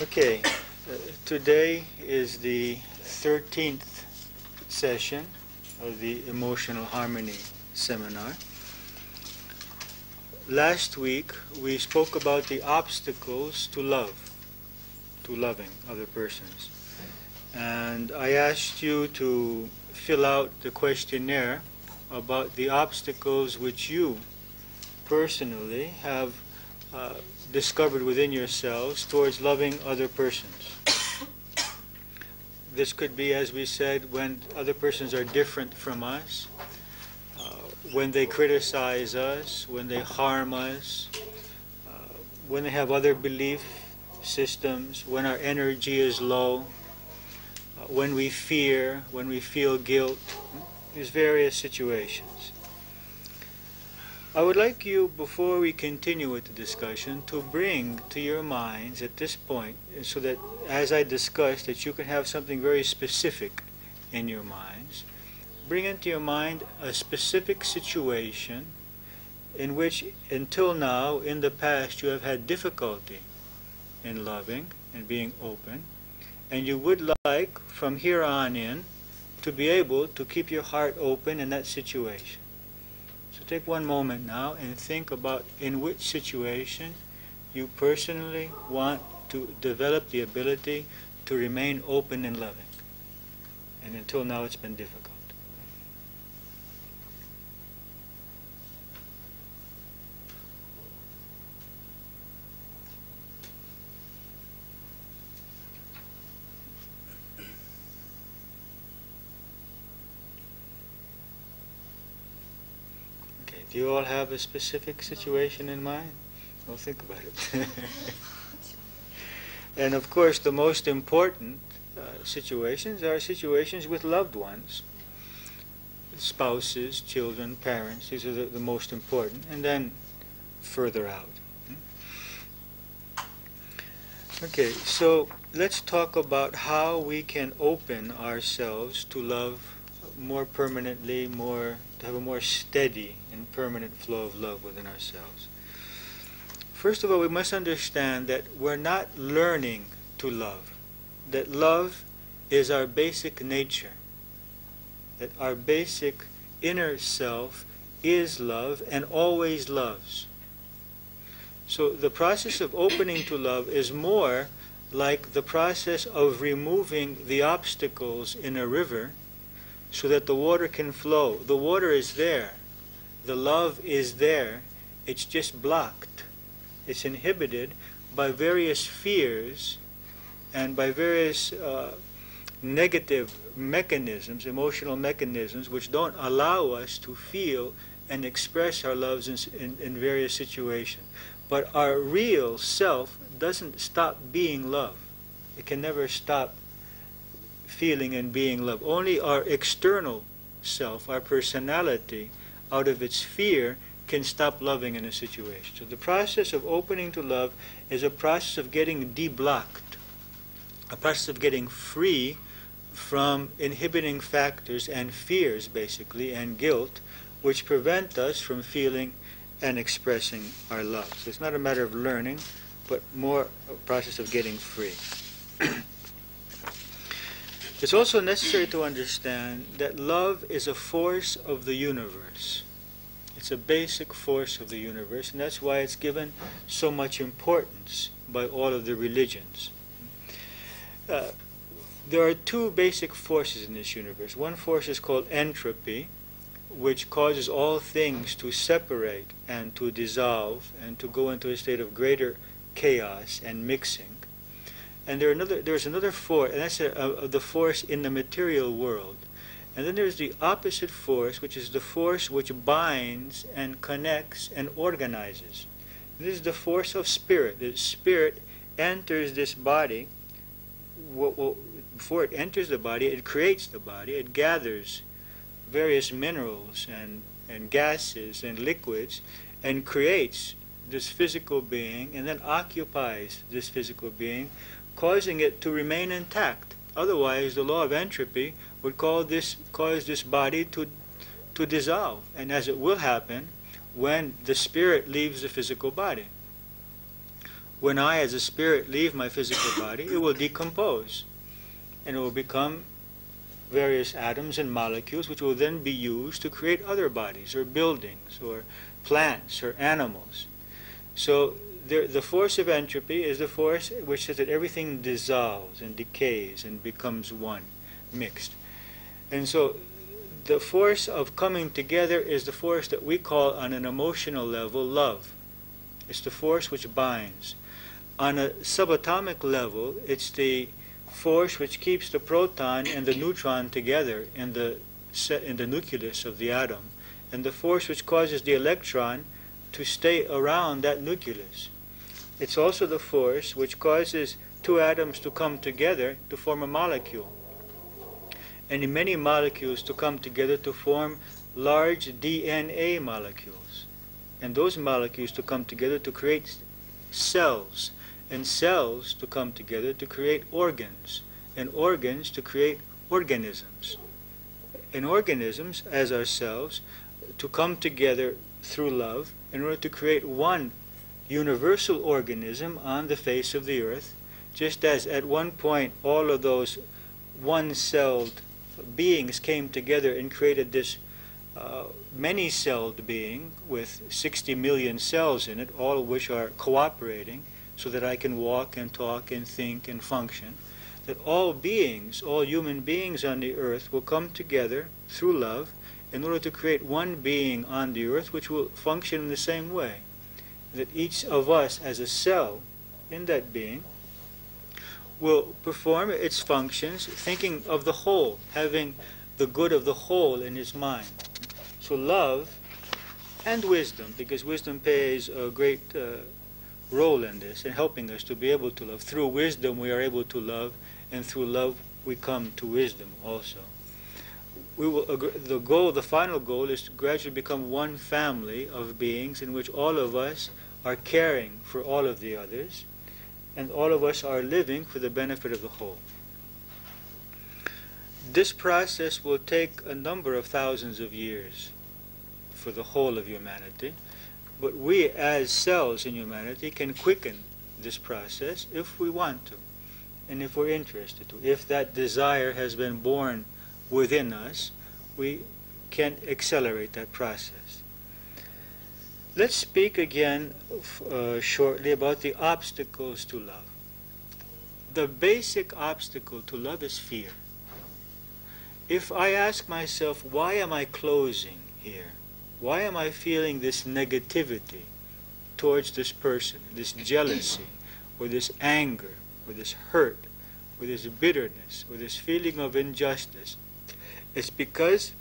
Okay, today is the 13th session of the Emotional Harmony Seminar. Last week we spoke about the obstacles to love, to loving other persons. And I asked you to fill out the questionnaire about the obstacles which you personally have discovered within yourselves towards loving other persons. This could be, as we said, when other persons are different from us, when they criticize us, when they harm us, when they have other belief systems, when our energy is low, when we fear, when we feel guilt, these various situations. I would like you, before we continue with the discussion, to bring to your minds at this point, so that as I discuss, that you can have something very specific in your minds. Bring into your mind a specific situation in which, until now, in the past, you have had difficulty in loving and being open, and you would like, from here on in, to be able to keep your heart open in that situation. So take one moment now and think about in which situation you personally want to develop the ability to remain open and loving. And until now it's been difficult. Do you all have a specific situation in mind? Well, think about it. And of course, the most important situations are situations with loved ones. Spouses, children, parents, these are the most important. And then further out. Okay, so let's talk about how we can open ourselves to love more permanently, to have a more steady and permanent flow of love within ourselves. First of all, we must understand that we're not learning to love. That love is our basic nature. That our basic inner self is love and always loves. So the process of opening to love is more like the process of removing the obstacles in a river so that the water can flow. The water is there. The love is there. It's just blocked. It's inhibited by various fears and by various negative mechanisms, emotional mechanisms, which don't allow us to feel and express our loves in various situations. But our real self doesn't stop being love. It can never stop feeling and being love. Only our external self, our personality, out of its fear, can stop loving in a situation. So the process of opening to love is a process of getting deblocked, a process of getting free from inhibiting factors and fears, basically, and guilt, which prevent us from feeling and expressing our love. So it's not a matter of learning, but more a process of getting free. It's also necessary to understand that love is a force of the universe. It's a basic force of the universe, and that's why it's given so much importance by all of the religions. There are two basic forces in this universe. One force is called entropy, which causes all things to separate and to dissolve and to go into a state of greater chaos and mixing. And there's another force, and that's the force in the material world. And then there's the opposite force, which is the force which binds and connects and organizes. And this is the force of spirit. The spirit enters this body. Before it enters the body, it creates the body. It gathers various minerals and gases and liquids and creates this physical being, and then occupies this physical being, causing it to remain intact. Otherwise, the law of entropy would cause this body to dissolve, and as it will happen when the spirit leaves the physical body. when I as a spirit leave my physical body, it will decompose and it will become various atoms and molecules which will then be used to create other bodies or buildings or plants or animals. So the force of entropy is the force which says that everything dissolves and decays and becomes one, mixed. And so the force of coming together is the force that we call on an emotional level love. It's the force which binds. On a subatomic level, it's the force which keeps the proton and the neutron together in the nucleus of the atom, and the force which causes the electron to stay around that nucleus. It's also the force which causes two atoms to come together to form a molecule, and in many molecules to come together to form large DNA molecules, and those molecules to come together to create cells, and cells to come together to create organs, and organs to create organisms, and organisms, as ourselves, to come together through love in order to create one universal organism on the face of the earth, just as at one point all of those one-celled beings came together and created this many-celled being with 60 million cells in it, all of which are cooperating so that I can walk and talk and think and function, that all beings, all human beings on the earth will come together through love in order to create one being on the earth which will function in the same way, that each of us as a cell in that being will perform its functions thinking of the whole, having the good of the whole in his mind. So love and wisdom, because wisdom plays a great role in this, in helping us to be able to love. Through wisdom we are able to love, and through love we come to wisdom also. The final goal is to gradually become one family of beings in which all of us are caring for all of the others, and all of us are living for the benefit of the whole. This process will take a number of thousands of years for the whole of humanity, but we as cells in humanity can quicken this process if we want to, and if we're interested to. If that desire has been born within us, we can accelerate that process. Let's speak again shortly about the obstacles to love. The basic obstacle to love is fear. If I ask myself, why am I closing here? Why am I feeling this negativity towards this person, this jealousy, or this anger, or this hurt, or this bitterness, or this feeling of injustice? It's because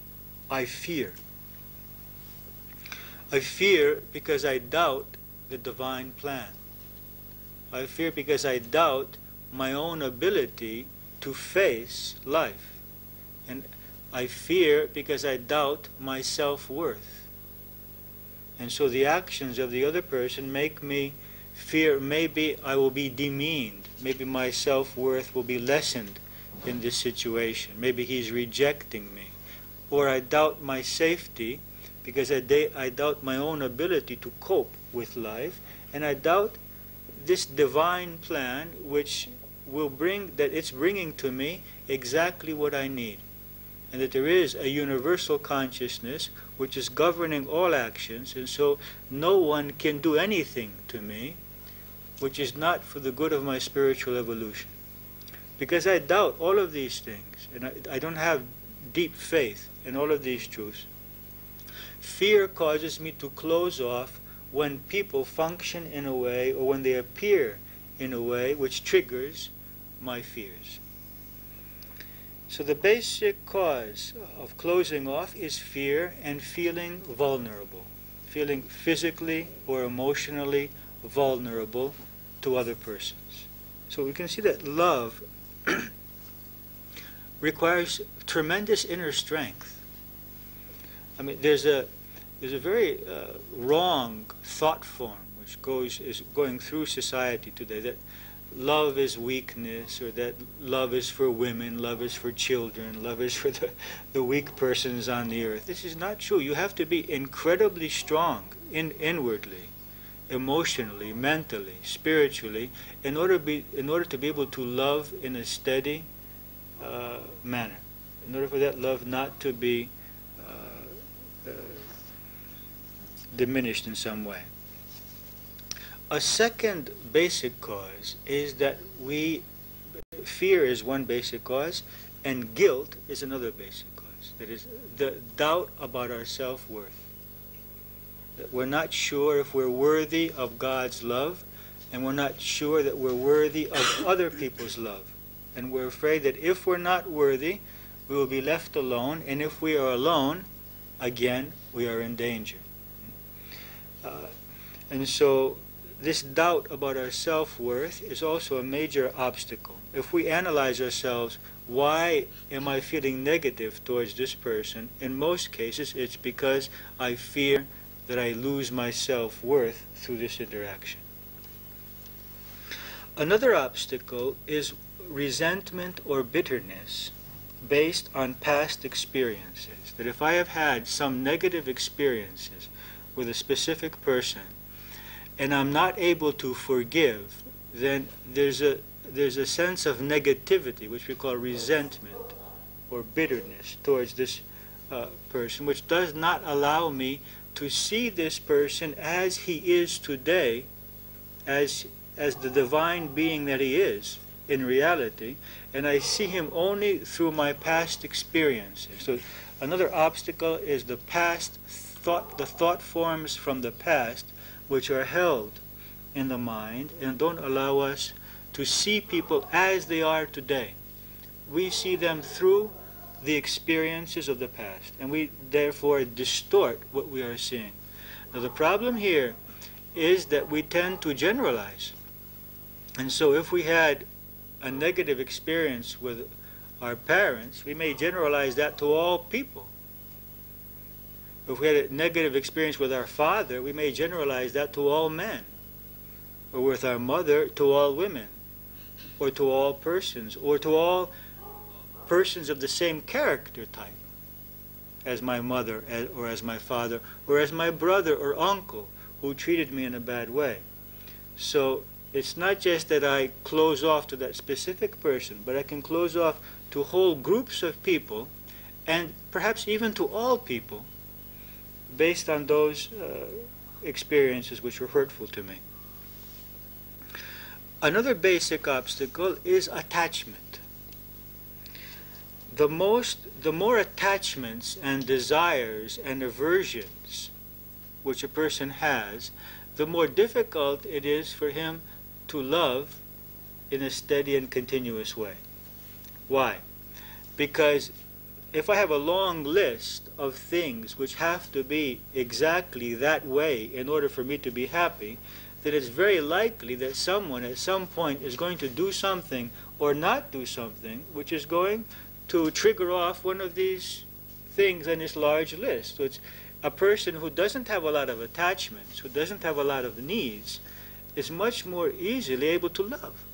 I fear. I fear because I doubt the divine plan. I fear because I doubt my own ability to face life. And I fear because I doubt my self-worth. And so the actions of the other person make me fear maybe I will be demeaned. Maybe my self-worth will be lessened in this situation. Maybe he's rejecting me. Or I doubt my safety because I doubt my own ability to cope with life. And I doubt this divine plan which will bring, that it's bringing to me exactly what I need. And that there is a universal consciousness which is governing all actions, and so no one can do anything to me which is not for the good of my spiritual evolution. Because I doubt all of these things, and I don't have deep faith in all of these truths, fear causes me to close off when people function in a way, or when they appear in a way which triggers my fears. So the basic cause of closing off is fear and feeling vulnerable, feeling physically or emotionally vulnerable to other persons. So we can see that love requires tremendous inner strength. I mean, there's a very wrong thought form which is going through society today, that love is weakness, or that love is for women, love is for children, love is for the weak persons on the earth. This is not true. You have to be incredibly strong inwardly emotionally, mentally, spiritually, in order to be able to love in a steady manner, in order for that love not to be diminished in some way. A second basic cause is that fear is one basic cause, and guilt is another basic cause. That is the doubt about our self-worth. That we're not sure if we're worthy of God's love, and we're not sure that we're worthy of other people's love. And we're afraid that if we're not worthy, we will be left alone, and if we are alone, again, we are in danger. And so this doubt about our self-worth is also a major obstacle. If we analyze ourselves, why am I feeling negative towards this person? In most cases, it's because I fear that I lose my self-worth through this interaction. Another obstacle is resentment or bitterness based on past experiences. That if I have had some negative experiences with a specific person, and I'm not able to forgive, then there's a sense of negativity, which we call resentment or bitterness towards this person, which does not allow me to see this person as he is today, as the divine being that he is in reality, and I see him only through my past experiences. So another obstacle is the thought forms from the past, which are held in the mind and don't allow us to see people as they are today. We see them through the experiences of the past, and we therefore distort what we are seeing. Now the problem here is that we tend to generalize. And so if we had a negative experience with our parents, we may generalize that to all people. If we had a negative experience with our father, we may generalize that to all men. Or with our mother, to all women. Or to all persons. Or to all persons of the same character type as my mother, or as my father, or as my brother or uncle who treated me in a bad way. So it's not just that I close off to that specific person, but I can close off to whole groups of people, and perhaps even to all people, based on those experiences which were hurtful to me. Another basic obstacle is attachment. The more attachments and desires and aversions which a person has, the more difficult it is for him to love in a steady and continuous way. Why? Because if I have a long list of things which have to be exactly that way in order for me to be happy, then it's very likely that someone at some point is going to do something or not do something which is going to trigger off one of these things on this large list. So it's a person who doesn't have a lot of attachments, who doesn't have a lot of needs, is much more easily able to love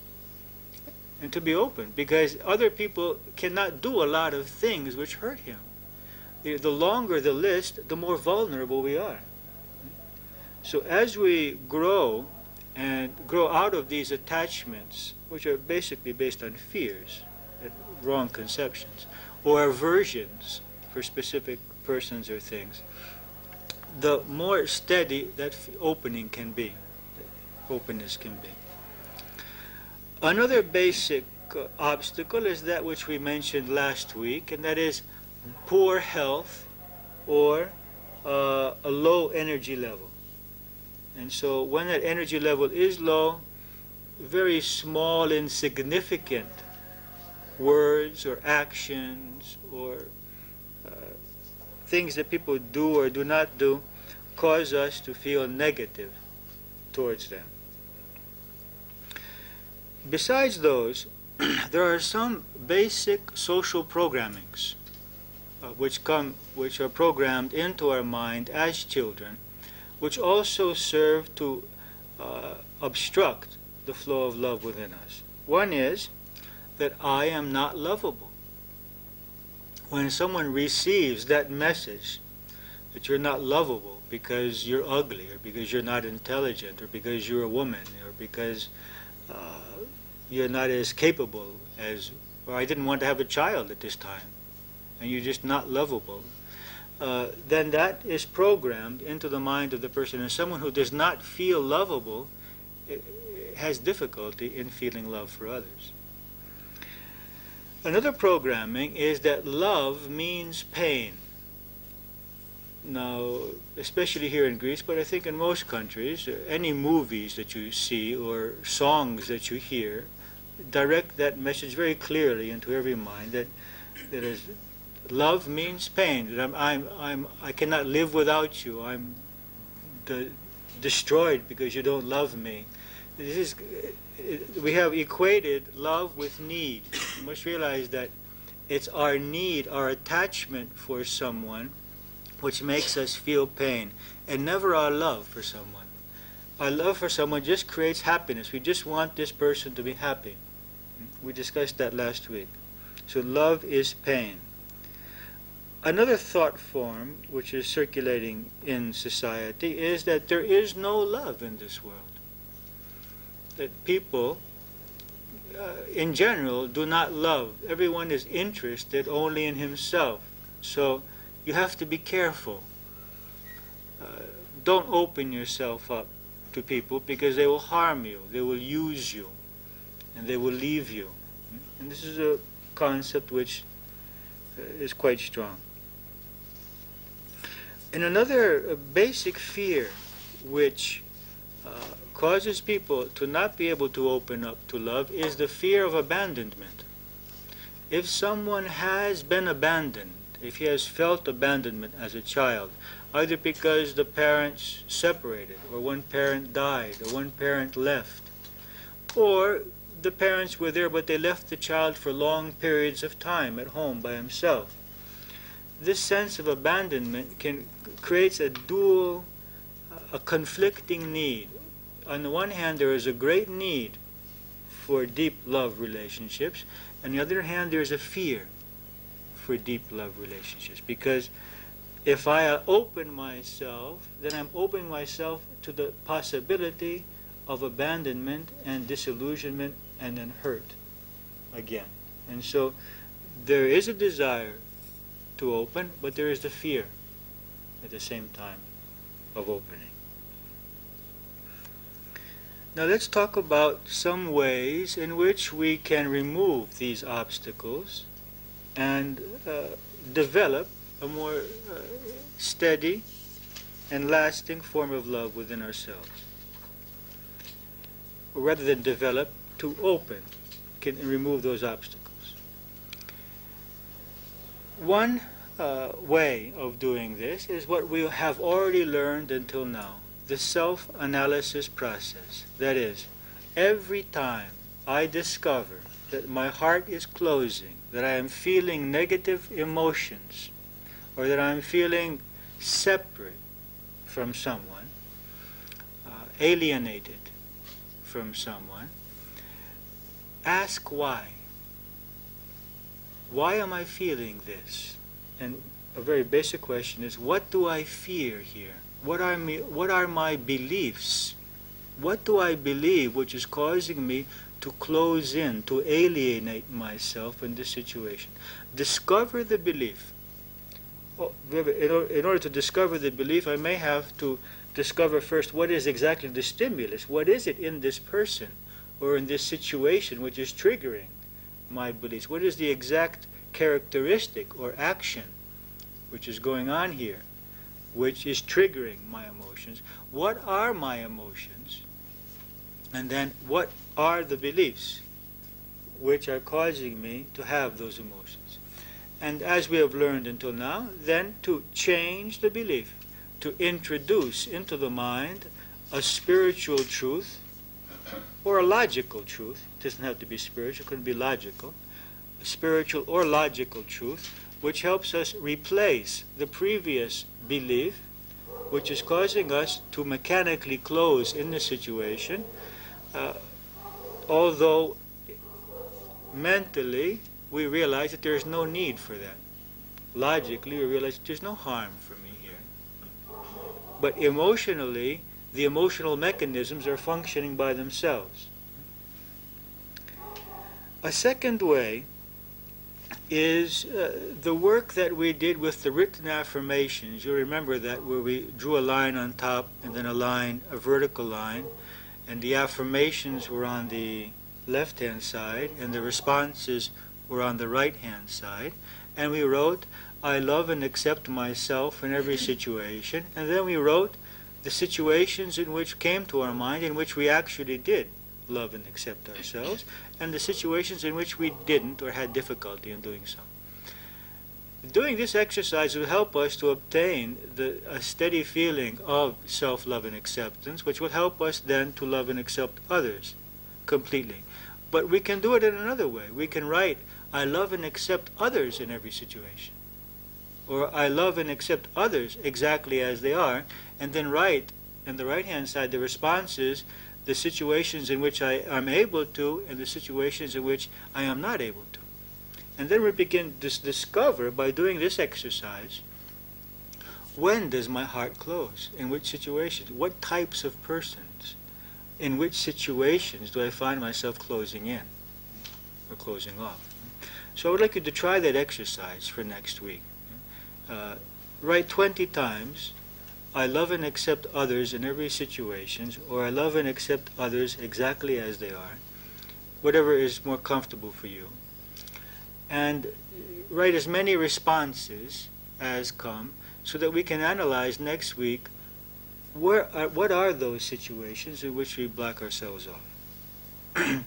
and to be open, because other people cannot do a lot of things which hurt him. The longer the list, the more vulnerable we are. So as we grow and grow out of these attachments, which are basically based on fears, wrong conceptions, or aversions for specific persons or things, the more steady that openness can be. Another basic obstacle is that which we mentioned last week, and that is poor health or a low energy level. And so when that energy level is low, very small, insignificant words or actions or things that people do or do not do cause us to feel negative towards them. Besides those, there are some basic social programmings which are programmed into our mind as children, which also serve to obstruct the flow of love within us. One is that I am not lovable. When someone receives that message that you're not lovable because you're ugly, or because you're not intelligent, or because you're a woman, or because you're not as capable as, or I didn't want to have a child at this time, and you're just not lovable, then that is programmed into the mind of the person. And someone who does not feel lovable has difficulty in feeling love for others. Another programming is that love means pain. Now, especially here in Greece, but I think in most countries, any movies that you see or songs that you hear direct that message very clearly into every mind, that is, love means pain. That I cannot live without you. I'm destroyed because you don't love me. We have equated love with need. You must realize that it's our need, our attachment for someone, which makes us feel pain, and never our love for someone. Our love for someone just creates happiness. We just want this person to be happy. We discussed that last week. So love is pain. Another thought form which is circulating in society is that there is no love in this world. That people, in general, do not love. Everyone is interested only in himself. So you have to be careful. Don't open yourself up to people, because they will harm you, they will use you, and they will leave you. And this is a concept which is quite strong. And another basic fear which causes people to not be able to open up to love is the fear of abandonment. If someone has been abandoned, if he has felt abandonment as a child, either because the parents separated, or one parent died, or one parent left, or the parents were there but they left the child for long periods of time at home by himself, this sense of abandonment creates a dual, a conflicting need. On the one hand, there is a great need for deep love relationships, and on the other hand, there is a fear for deep love relationships, because if I open myself, then I'm opening myself to the possibility of abandonment and disillusionment and then hurt again. And so there is a desire to open, but there is the fear at the same time of opening. Now let's talk about some ways in which we can remove these obstacles and develop a more steady and lasting form of love within ourselves. Or rather than develop, to open, can remove those obstacles. One way of doing this is what we have already learned until now, the self-analysis process. That is, every time I discover that my heart is closing, that I am feeling negative emotions, or that I'm feeling separate from someone, alienated from someone, ask why. Why am I feeling this? And a very basic question is, what do I fear here? What are my beliefs? What do I believe which is causing me to close in, to alienate myself in this situation? Discover the belief. In order to discover the belief, I may have to discover first what is exactly the stimulus. What is it in this person or in this situation which is triggering my beliefs? What is the exact characteristic or action which is going on here, which is triggering my emotions? What are my emotions? And then what are the beliefs which are causing me to have those emotions? And as we have learned until now, then to change the belief, to introduce into the mind a spiritual truth or a logical truth. It doesn't have to be spiritual, it can be logical. A spiritual or logical truth which helps us replace the previous belief, which is causing us to mechanically close in the situation, although mentally we realize that there is no need for that. Logically we realize that there's no harm for me here. But emotionally, the emotional mechanisms are functioning by themselves. A second way is the work that we did with the written affirmations. You remember that where we drew a line on top and then a vertical line, and the affirmations were on the left-hand side and the responses were on the right-hand side. And we wrote, I love and accept myself in every situation. And then we wrote the situations in which came to our mind in which we actually did love and accept ourselves, and the situations in which we didn't or had difficulty in doing so. Doing this exercise will help us to obtain a steady feeling of self-love and acceptance, which will help us then to love and accept others completely. But we can do it in another way. We can write, I love and accept others in every situation. Or I love and accept others exactly as they are, and then write on the right-hand side the responses, the situations in which I am able to, and the situations in which I am not able to. And then we begin to discover, by doing this exercise, when does my heart close? In which situations? What types of persons? In which situations do I find myself closing in or closing off? So I would like you to try that exercise for next week. Write 20 times, I love and accept others in every situation, or I love and accept others exactly as they are, whatever is more comfortable for you. And write as many responses as come so that we can analyze next week what are those situations in which we block ourselves off.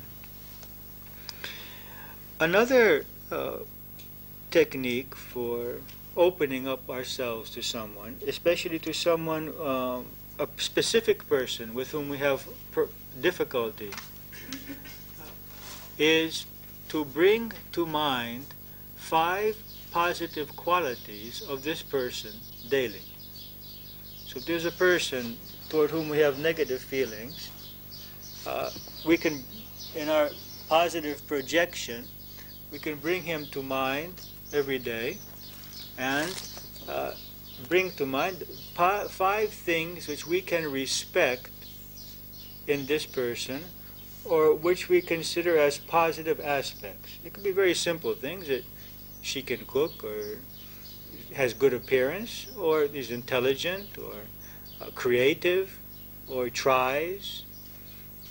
Another technique for opening up ourselves to someone, especially to someone, a specific person with whom we have difficulty, is to bring to mind 5 positive qualities of this person daily. So if there's a person toward whom we have negative feelings, we can, in our positive projection, we can bring him to mind every day and bring to mind 5 things which we can respect in this person, or which we consider as positive aspects. It could be very simple things, that she can cook, or has good appearance, or is intelligent, or creative, or tries,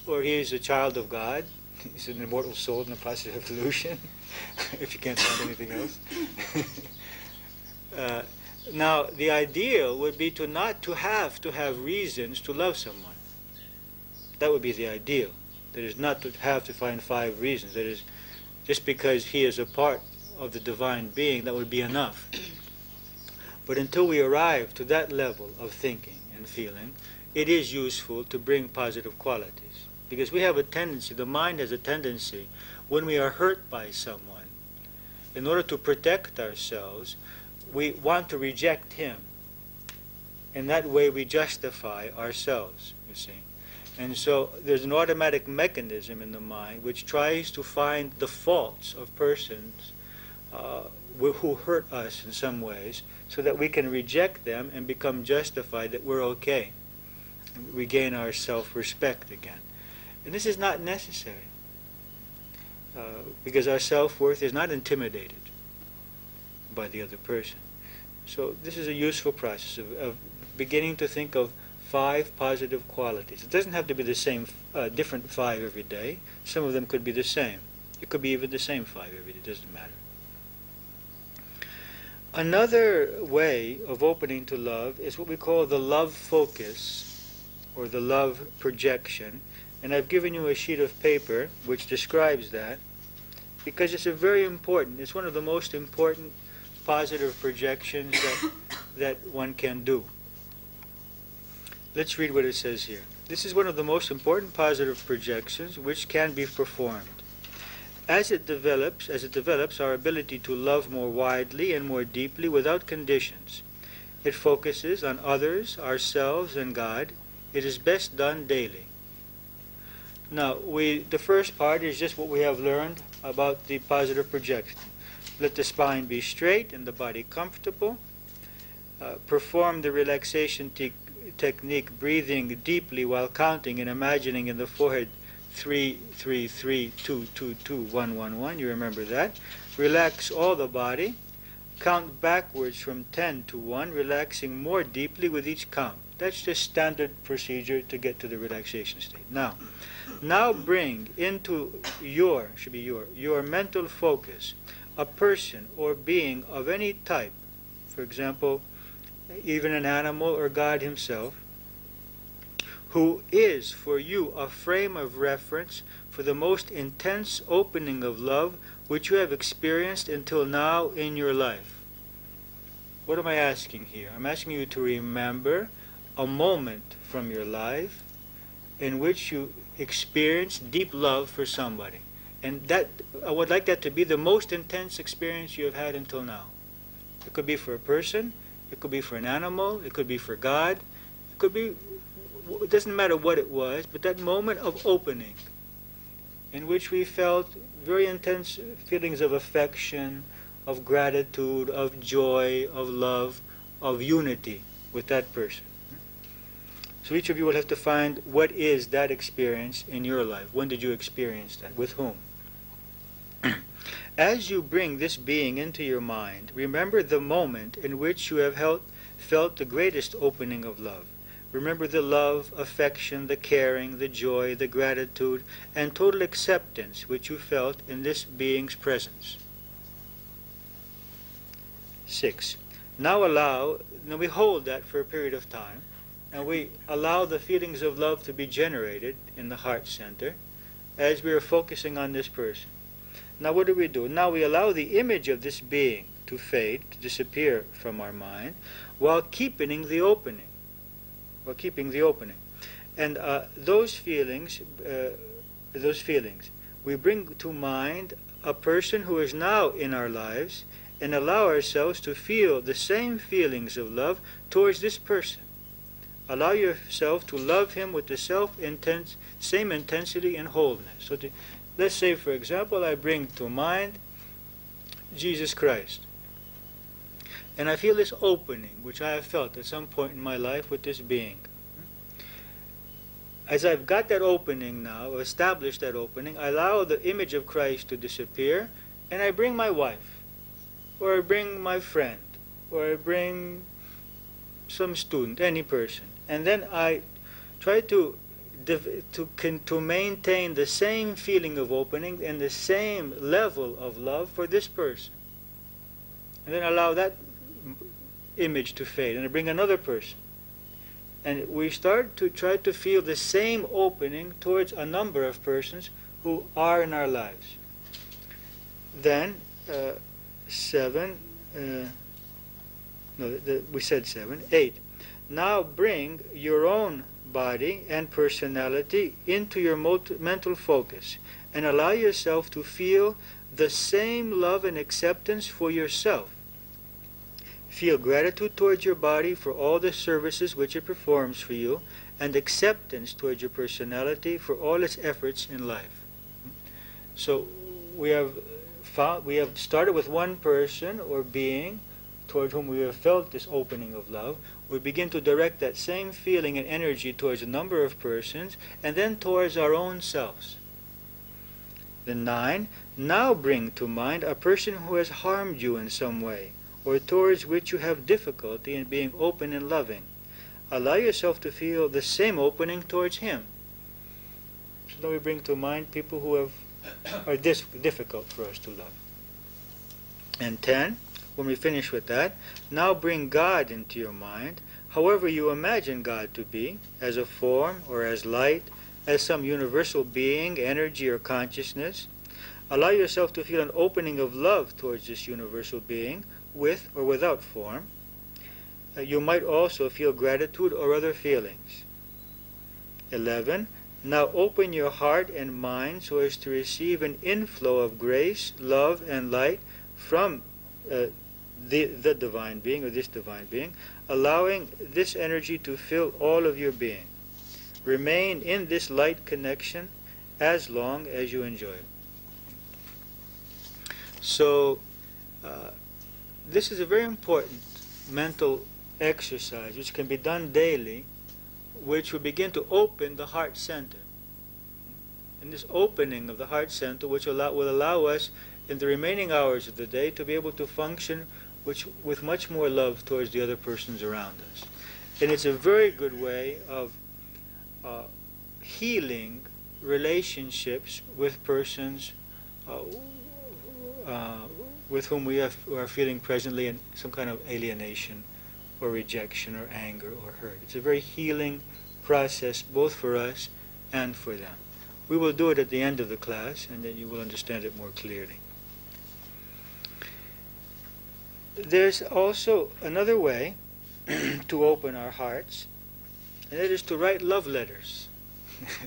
or he is a child of God. He's an immortal soul in the process of evolution, if you can't find anything else. Now, the ideal would be to not to have reasons to love someone. That would be the ideal. That is, not to have to find 5 reasons. That is, just because he is a part of the divine being, that would be enough. But until we arrive to that level of thinking and feeling, it is useful to bring positive qualities. Because we have a tendency, the mind has a tendency, when we are hurt by someone, in order to protect ourselves, we want to reject him. In that way we justify ourselves, you see. And so there's an automatic mechanism in the mind which tries to find the faults of persons who hurt us in some ways, so that we can reject them and become justified that we're okay. And we gain our self-respect again. And this is not necessary, because our self-worth is not intimidated by the other person. So this is a useful process of beginning to think of 5 positive qualities. It doesn't have to be the same, different 5 every day. Some of them could be the same. It could be even the same 5 every day. It doesn't matter. Another way of opening to love is what we call the love focus, or the love projection. And I've given you a sheet of paper which describes that, because it's a very important, it's one of the most important positive projections that one can do. Let's read what it says here. This is one of the most important positive projections which can be performed. As it develops our ability to love more widely and more deeply without conditions. It focuses on others, ourselves, and God. It is best done daily. Now, the first part is just what we have learned about the positive projection. Let the spine be straight and the body comfortable. Perform the relaxation technique, breathing deeply while counting and imagining in the forehead 3, 3, 3, 2, 2, 2, 1, 1, 1. You remember that. Relax all the body. Count backwards from 10 to 1, relaxing more deeply with each count. That's just standard procedure to get to the relaxation state. Now bring into your mental focus a person or being of any type, for example, even an animal or God himself, who is for you a frame of reference for the most intense opening of love which you have experienced until now in your life. What am I asking here? I'm asking you to remember a moment from your life in which you experienced deep love for somebody. And that, I would like that to be the most intense experience you have had until now. It could be for a person, it could be for an animal, it could be for God, it could be, it doesn't matter what it was, but that moment of opening in which we felt very intense feelings of affection, of gratitude, of joy, of love, of unity with that person. So each of you will have to find what is that experience in your life. When did you experience that? With whom? As you bring this being into your mind, remember the moment in which you have felt the greatest opening of love. Remember the love, affection, the caring, the joy, the gratitude, and total acceptance which you felt in this being's presence. 6. Now we hold that for a period of time, and we allow the feelings of love to be generated in the heart center as we are focusing on this person. Now what do? Now we allow the image of this being to fade, to disappear from our mind, while keeping the opening. And those feelings, we bring to mind a person who is now in our lives, and allow ourselves to feel the same feelings of love towards this person. Allow yourself to love him with the same intensity and wholeness. So let's say, for example, I bring to mind Jesus Christ. And I feel this opening, which I have felt at some point in my life with this being. As I've got that opening now, established that opening, I allow the image of Christ to disappear, and I bring my wife, or I bring my friend, or I bring some student, any person. And then I try to maintain the same feeling of opening and the same level of love for this person. And then allow that image to fade, and I bring another person. And we start to try to feel the same opening towards a number of persons who are in our lives. Then, 7, we said 7, 8. Now bring your own body and personality into your mental focus and allow yourself to feel the same love and acceptance for yourself. Feel gratitude towards your body for all the services which it performs for you, and acceptance towards your personality for all its efforts in life. So we have started with one person or being toward whom we have felt this opening of love. We begin to direct that same feeling and energy towards a number of persons, and then towards our own selves. Then 9, now bring to mind a person who has harmed you in some way, or towards which you have difficulty in being open and loving. Allow yourself to feel the same opening towards him. So now we bring to mind people who are difficult for us to love. And 10, when we finish with that, now bring God into your mind, however you imagine God to be, as a form or as light, as some universal being, energy, or consciousness. Allow yourself to feel an opening of love towards this universal being, with or without form. You might also feel gratitude or other feelings. 11. Now open your heart and mind so as to receive an inflow of grace, love, and light from the divine being, or this divine being, allowing this energy to fill all of your being. Remain in this light connection as long as you enjoy it. So this is a very important mental exercise which can be done daily which will begin to open the heart center. And this opening of the heart center, which will allow us in the remaining hours of the day to be able to function with much more love towards the other persons around us. And it's a very good way of healing relationships with persons with whom we are feeling presently in some kind of alienation or rejection or anger or hurt. It's a very healing process both for us and for them. We will do it at the end of the class, and then you will understand it more clearly. There's also another way to open our hearts, and that is to write love letters.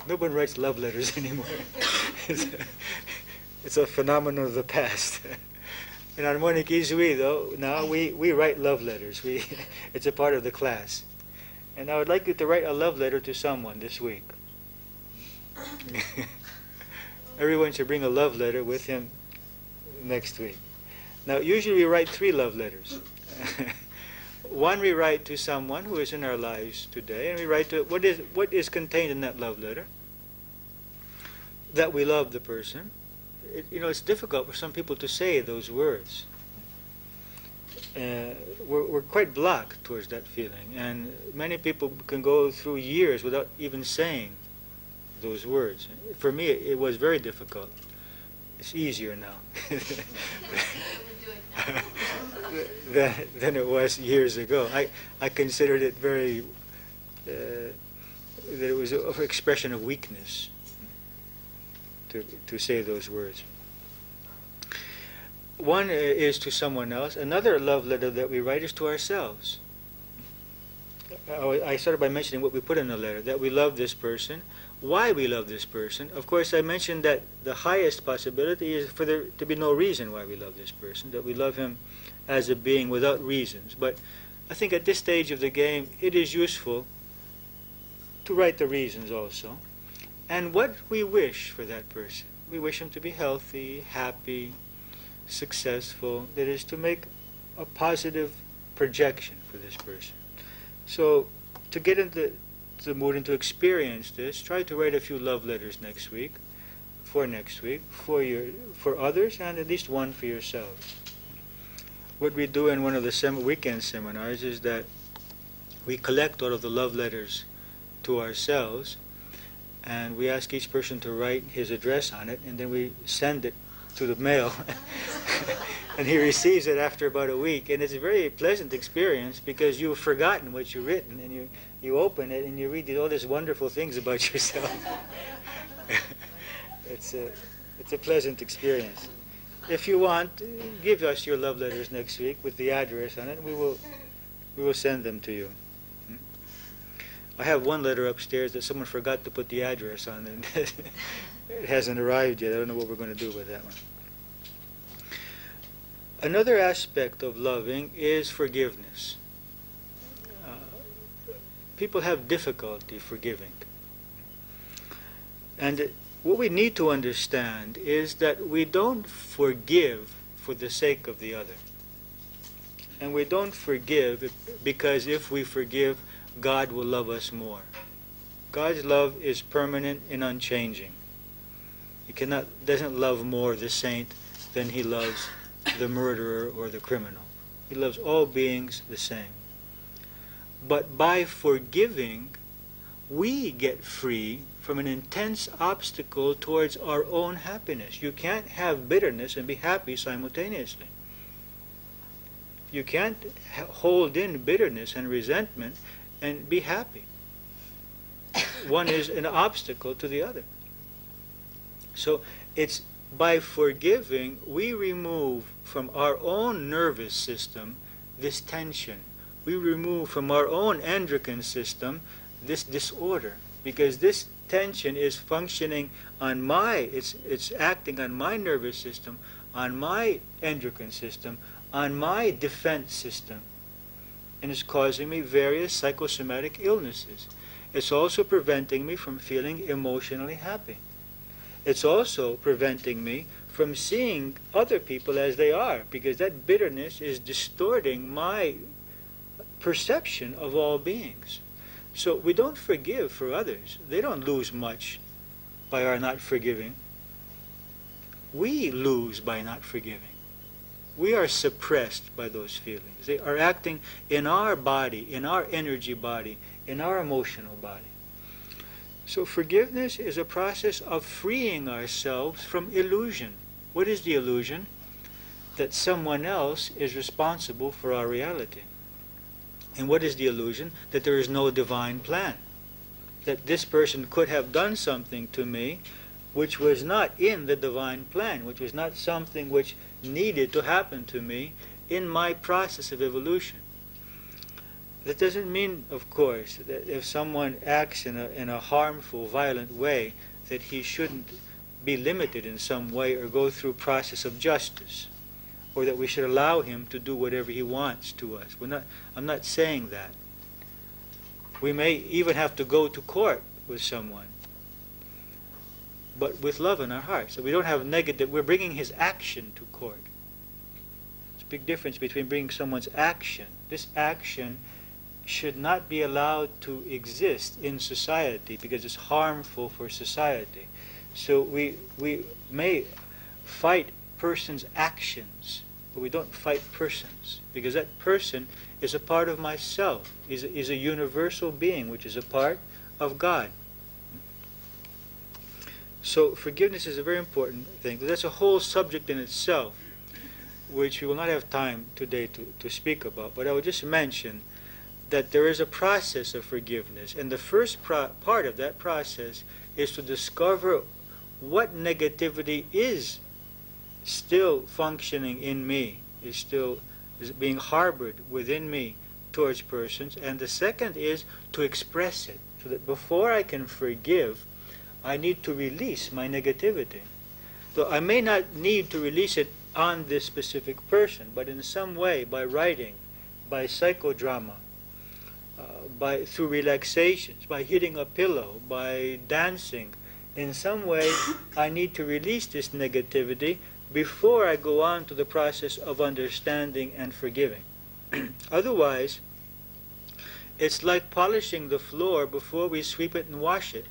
No one writes love letters anymore. It's a phenomenon of the past. In Harmonic Izui, though, now we write love letters. It's a part of the class. And I would like you to write a love letter to someone this week. Everyone should bring a love letter with him next week. Now, usually we write 3 love letters. One we write to someone who is in our lives today, and we write to what is contained in that love letter. That we love the person. It's difficult for some people to say those words. We're quite blocked towards that feeling, and many people can go through years without even saying those words. For me, it was very difficult. It's easier now than it was years ago. I considered it very that it was an expression of weakness to say those words. One is to someone else. Another love letter that we write is to ourselves. I started by mentioning what we put in the letter, that we love this person, why we love this person. Of course, I mentioned that the highest possibility is for there to be no reason why we love this person, that we love him as a being without reasons. But I think at this stage of the game, it is useful to write the reasons also. And what we wish for that person. We wish him to be healthy, happy, successful. That is, to make a positive projection for this person. So, to get into the mood and to experience this, try to write a few love letters next week, for others, and at least one for yourselves. What we do in one of the weekend seminars is that we collect all of the love letters to ourselves, and we ask each person to write his address on it, and then we send it to the mail. And he receives it after about a week, and it's a very pleasant experience because you've forgotten what you've written, and you open it and you read all these wonderful things about yourself. It's a pleasant experience. If you want, give us your love letters next week with the address on it, and we will send them to you. I have one letter upstairs that someone forgot to put the address on, and it hasn't arrived yet. I don't know what we're going to do with that one. Another aspect of loving is forgiveness. People have difficulty forgiving. And what we need to understand is that we don't forgive for the sake of the other. And we don't forgive because if we forgive, God will love us more. God's love is permanent and unchanging. He doesn't love more the saint than he loves the murderer or the criminal. He loves all beings the same. But by forgiving, we get free from an intense obstacle towards our own happiness. You can't have bitterness and be happy simultaneously. You can't hold in bitterness and resentment and be happy. One is an obstacle to the other. So it's by forgiving, we remove from our own nervous system this tension. We remove from our own endocrine system this disorder, because this tension is functioning on it's acting on my nervous system, on my endocrine system, on my defense system, and it's causing me various psychosomatic illnesses. It's also preventing me from feeling emotionally happy. It's also preventing me from seeing other people as they are, because that bitterness is distorting my perception of all beings. So we don't forgive for others. They don't lose much by our not forgiving. We lose by not forgiving. We are suppressed by those feelings. They are acting in our body, in our energy body, in our emotional body. So forgiveness is a process of freeing ourselves from illusion. What is the illusion? That someone else is responsible for our reality. And what is the illusion? That there is no divine plan. That this person could have done something to me which was not in the divine plan, which was not something which needed to happen to me in my process of evolution. That doesn't mean, of course, that if someone acts in a harmful, violent way, that he shouldn't be limited in some way or go through process of justice, or that we should allow him to do whatever he wants to us. I'm not saying that. We may even have to go to court with someone, but with love in our hearts. So we don't have negative, we're bringing his action to court. There's a big difference between bringing someone's action. This action should not be allowed to exist in society because it's harmful for society. So we may fight persons' actions, but we don't fight persons, because that person is a part of myself, is a universal being, which is a part of God. So forgiveness is a very important thing. That's a whole subject in itself, which we will not have time today to speak about, but I will just mention that there is a process of forgiveness, and the first part of that process is to discover what negativity is still functioning in me, is being harbored within me towards persons, and the second is to express it, so that before I can forgive, I need to release my negativity. So I may not need to release it on this specific person, but in some way, by writing, by psychodrama, through relaxations, by hitting a pillow, by dancing, in some way I need to release this negativity before I go on to the process of understanding and forgiving. Otherwise, it's like polishing the floor before we sweep it and wash it.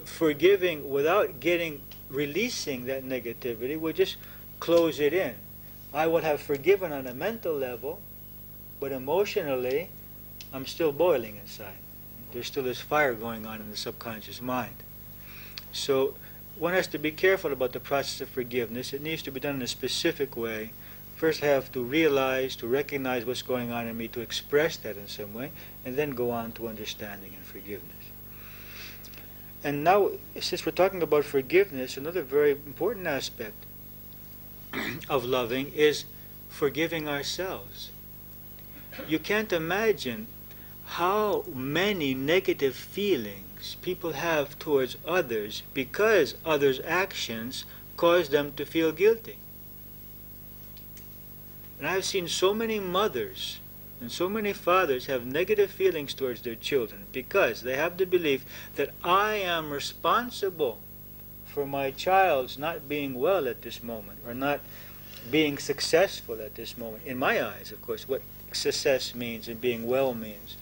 Forgiving without releasing that negativity will just close it in. I will have forgiven on a mental level, but emotionally I'm still boiling inside. There's still this fire going on in the subconscious mind. So one has to be careful about the process of forgiveness. It needs to be done in a specific way. First I have to realize, to recognize what's going on in me, to express that in some way, and then go on to understanding and forgiveness. And now, since we're talking about forgiveness, another very important aspect of loving is forgiving ourselves. You can't imagine how many negative feelings people have towards others because others' actions cause them to feel guilty. And I've seen so many mothers and so many fathers have negative feelings towards their children because they have the belief that I am responsible for my child's not being well at this moment, or not being successful at this moment. In my eyes, of course, what success means and being well means.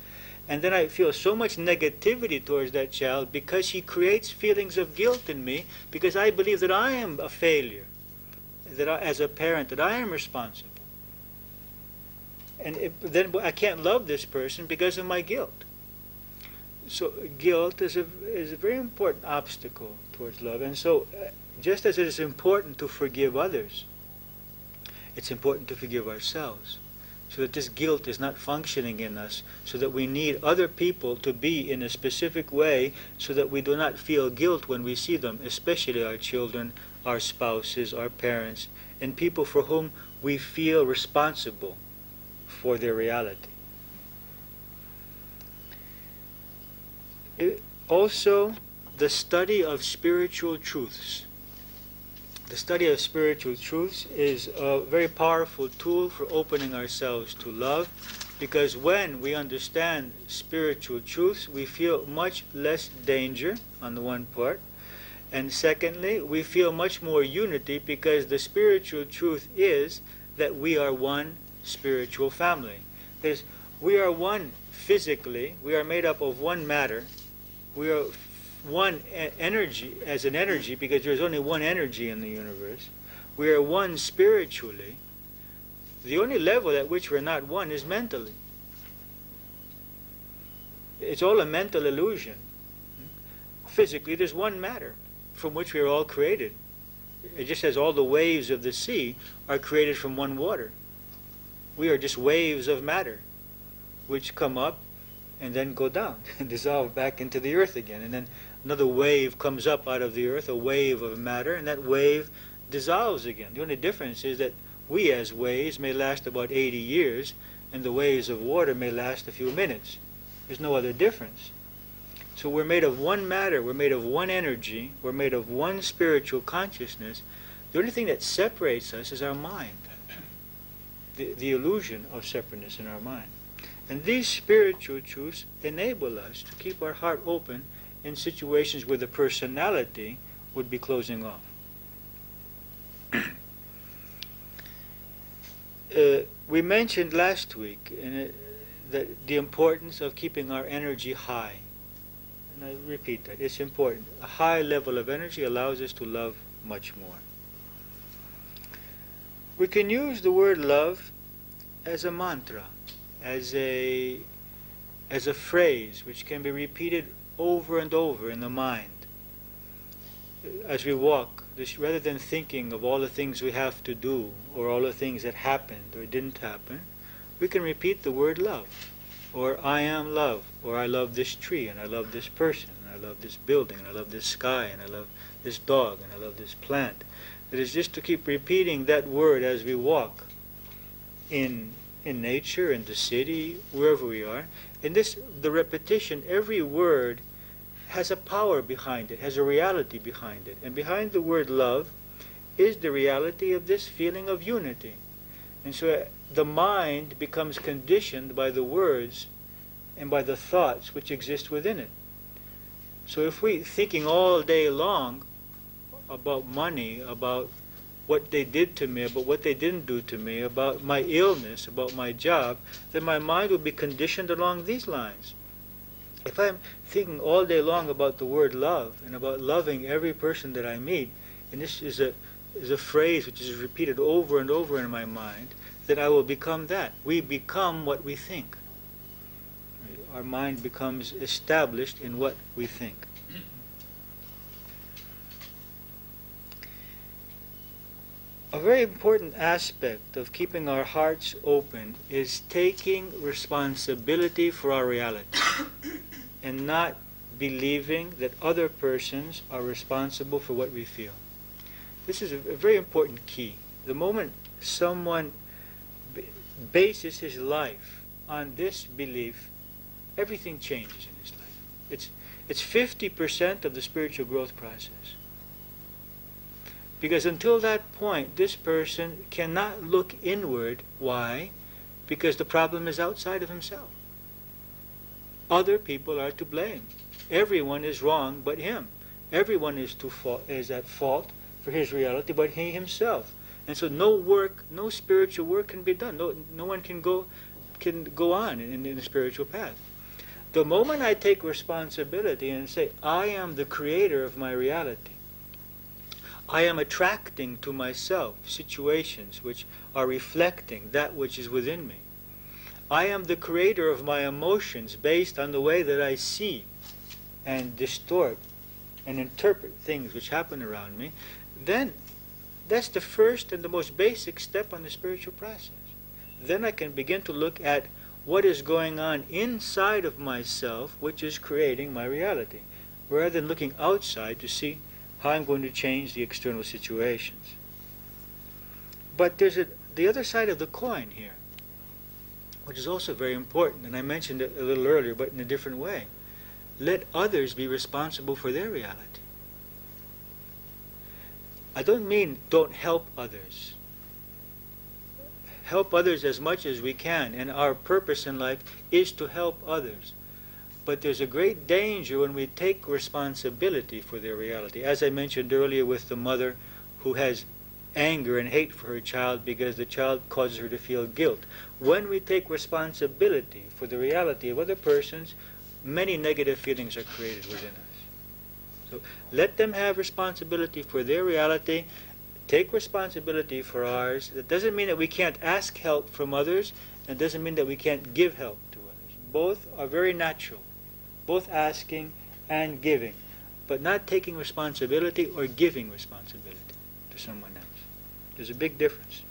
And then I feel so much negativity towards that child because he creates feelings of guilt in me, because I believe that I am a failure, that as a parent, that I am responsible. And then I can't love this person because of my guilt. So guilt is a very important obstacle towards love. And so just as it is important to forgive others, it's important to forgive ourselves, so that this guilt is not functioning in us, so that we need other people to be in a specific way so that we do not feel guilt when we see them, especially our children, our spouses, our parents, and people for whom we feel responsible for their reality. Also, the study of spiritual truths. The study of spiritual truths is a very powerful tool for opening ourselves to love, because when we understand spiritual truths, we feel much less danger on the one part, and secondly, we feel much more unity, because the spiritual truth is that we are one spiritual family. There's We are one physically. We are made up of one matter. We are one energy, as an energy, because there's only one energy in the universe. We are one spiritually. The only level at which we're not one is mentally. It's all a mental illusion. Physically, there's one matter from which we are all created. It just as all the waves of the sea are created from one water. We are just waves of matter, which come up and then go down and dissolve back into the earth again. And then another wave comes up out of the earth, a wave of matter, and that wave dissolves again. The only difference is that we as waves may last about 80 years, and the waves of water may last a few minutes. There's no other difference. So we're made of one matter, we're made of one energy, we're made of one spiritual consciousness. The only thing that separates us is our mind, the illusion of separateness in our mind. And these spiritual truths enable us to keep our heart open in situations where the personality would be closing off. We mentioned last week that the importance of keeping our energy high. And I repeat that, it's important. A high level of energy allows us to love much more. We can use the word love as a mantra, as a phrase which can be repeated over and over in the mind. As we walk, rather than thinking of all the things we have to do, or all the things that happened or didn't happen, we can repeat the word love, or I am love, or I love this tree, and I love this person, and I love this building, and I love this sky, and I love this dog, and I love this plant. It is just to keep repeating that word as we walk in nature, in the city, wherever we are. And the repetition, every word has a power behind it, has a reality behind it. And behind the word love is the reality of this feeling of unity. And so the mind becomes conditioned by the words and by the thoughts which exist within it. So if we're thinking all day long about money, about what they did to me, about what they didn't do to me, about my illness, about my job, then my mind will be conditioned along these lines. If I'm thinking all day long about the word love and about loving every person that I meet, and this is a phrase which is repeated over and over in my mind, then I will become that. We become what we think. Our mind becomes established in what we think. A very important aspect of keeping our hearts open is taking responsibility for our reality and not believing that other persons are responsible for what we feel. This is a very important key. The moment someone bases his life on this belief, everything changes in his life. It's 50% of the spiritual growth process. Because until that point, this person cannot look inward. Why? Because the problem is outside of himself. Other people are to blame. Everyone is wrong but him. Everyone is at fault for his reality but he himself. And so no spiritual work can be done. No one can go on in the spiritual path. The moment I take responsibility and say, I am the creator of my reality, I am attracting to myself situations which are reflecting that which is within me. I am the creator of my emotions based on the way that I see and distort and interpret things which happen around me. Then that's the first and the most basic step on the spiritual process. Then I can begin to look at what is going on inside of myself which is creating my reality, rather than looking outside to see how I'm going to change the external situations. But there's the other side of the coin here, which is also very important, and I mentioned it a little earlier, but in a different way. Let others be responsible for their reality. I don't mean don't help others. Help others as much as we can, and our purpose in life is to help others. But there's a great danger when we take responsibility for their reality. As I mentioned earlier with the mother who has anger and hate for her child because the child causes her to feel guilt. When we take responsibility for the reality of other persons, many negative feelings are created within us. So let them have responsibility for their reality. Take responsibility for ours. That doesn't mean that we can't ask help from others, and it doesn't mean that we can't give help to others. Both are very natural, both asking and giving, but not taking responsibility or giving responsibility to someone else. There's a big difference.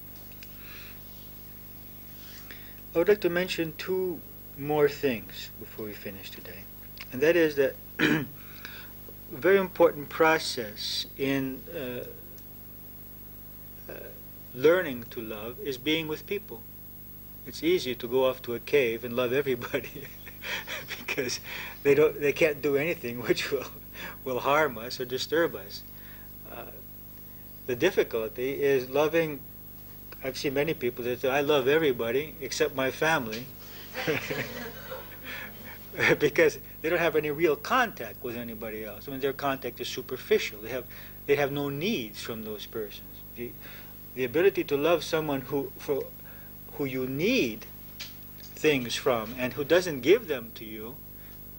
I would like to mention two more things before we finish today, and that is that a very important process in learning to love is being with people. It's easy to go off to a cave and love everybody because they can't do anything which will harm us or disturb us. The difficulty is loving. I've seen many people that say, I love everybody except my family because they don't have any real contact with anybody else. I mean, their contact is superficial. They have no needs from those persons. The ability to love someone who you need things from and who doesn't give them to you,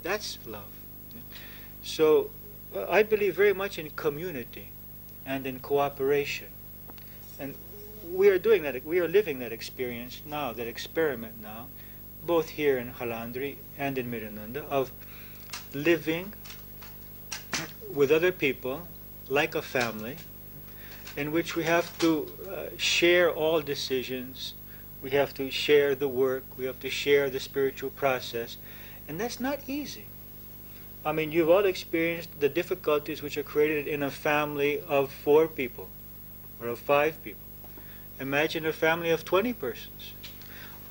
that's love. So I believe very much in community and in cooperation. And we are doing that. We are living that experience now, that experiment now, both here in Halandri and in Mirananda, of living with other people like a family, in which we have to share all decisions, we have to share the work, we have to share the spiritual process, and that's not easy. I mean, you've all experienced the difficulties which are created in a family of 4 people or of 5 people. Imagine a family of 20 persons.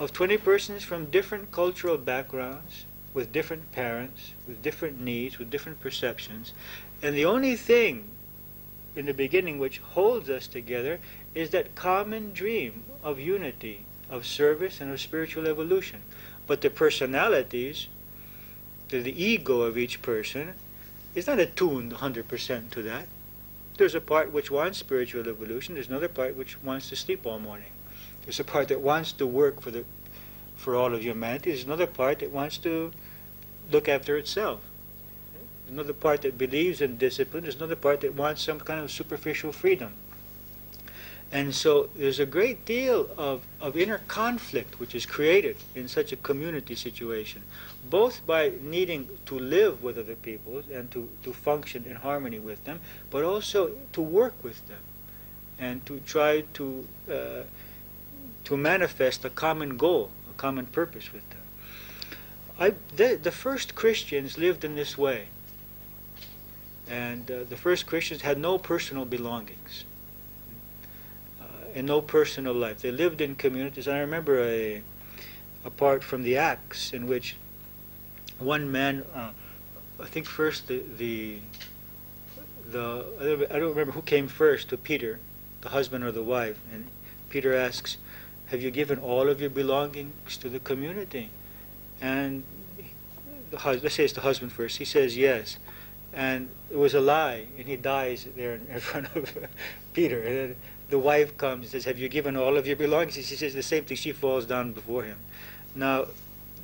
Of 20 persons from different cultural backgrounds, with different parents, with different needs, with different perceptions. And the only thing in the beginning which holds us together is that common dream of unity, of service, and of spiritual evolution. But the personalities, the ego of each person, is not attuned 100% to that. There's a part which wants spiritual evolution. There's another part which wants to sleep all morning. There's a part that wants to work for all of humanity. There's another part that wants to look after itself. There's another part that believes in discipline. There's another part that wants some kind of superficial freedom. And so there's a great deal of inner conflict which is created in such a community situation, both by needing to live with other people and to function in harmony with them, but also to work with them and to try to manifest a common goal, a common purpose with them. The first Christians lived in this way, and the first Christians had no personal belongings and no personal life. They lived in communities. I remember apart from the Acts, in which one man, I think first I don't remember who came first to Peter, the husband or the wife, and Peter asks, have you given all of your belongings to the community? And let's say it's the husband first. He says yes, and it was a lie, and he dies there in front of Peter. And then the wife comes and says, have you given all of your belongings? She says the same thing. She falls down before him. Now,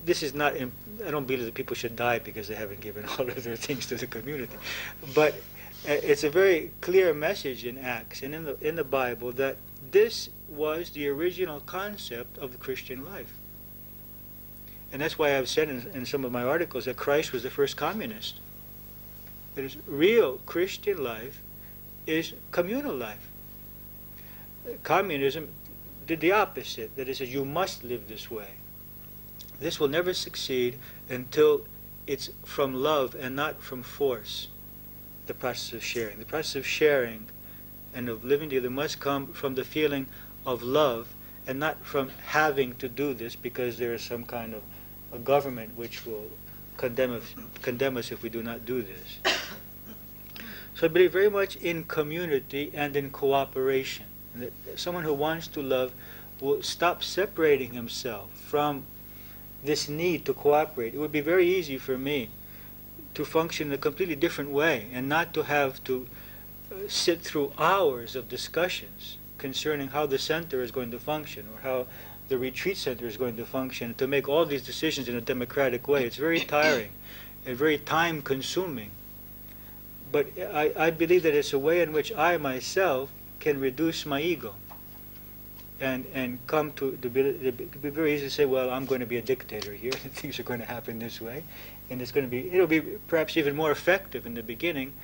this is not, I don't believe that people should die because they haven't given all of their things to the community. But it's a very clear message in Acts and in the Bible that this was the original concept of the Christian life. And that's why I've said in some of my articles that Christ was the first communist. That is, real Christian life is communal life. Communism did the opposite. That is, you must live this way. This will never succeed until it's from love and not from force, the process of sharing. The process of sharing and of living together must come from the feeling of love and not from having to do this because there is some kind of a government which will condemn us if we do not do this. So I believe very much in community and in cooperation. And that someone who wants to love will stop separating himself from this need to cooperate. It would be very easy for me to function in a completely different way and not to have to sit through hours of discussions concerning how the center is going to function or how the retreat center is going to function, to make all these decisions in a democratic way. It's very tiring and very time-consuming. But I believe that it's a way in which I myself can reduce my ego and come to the ability. It could be very easy to say, well, I'm going to be a dictator here, and things are going to happen this way, and it'll be perhaps even more effective in the beginning,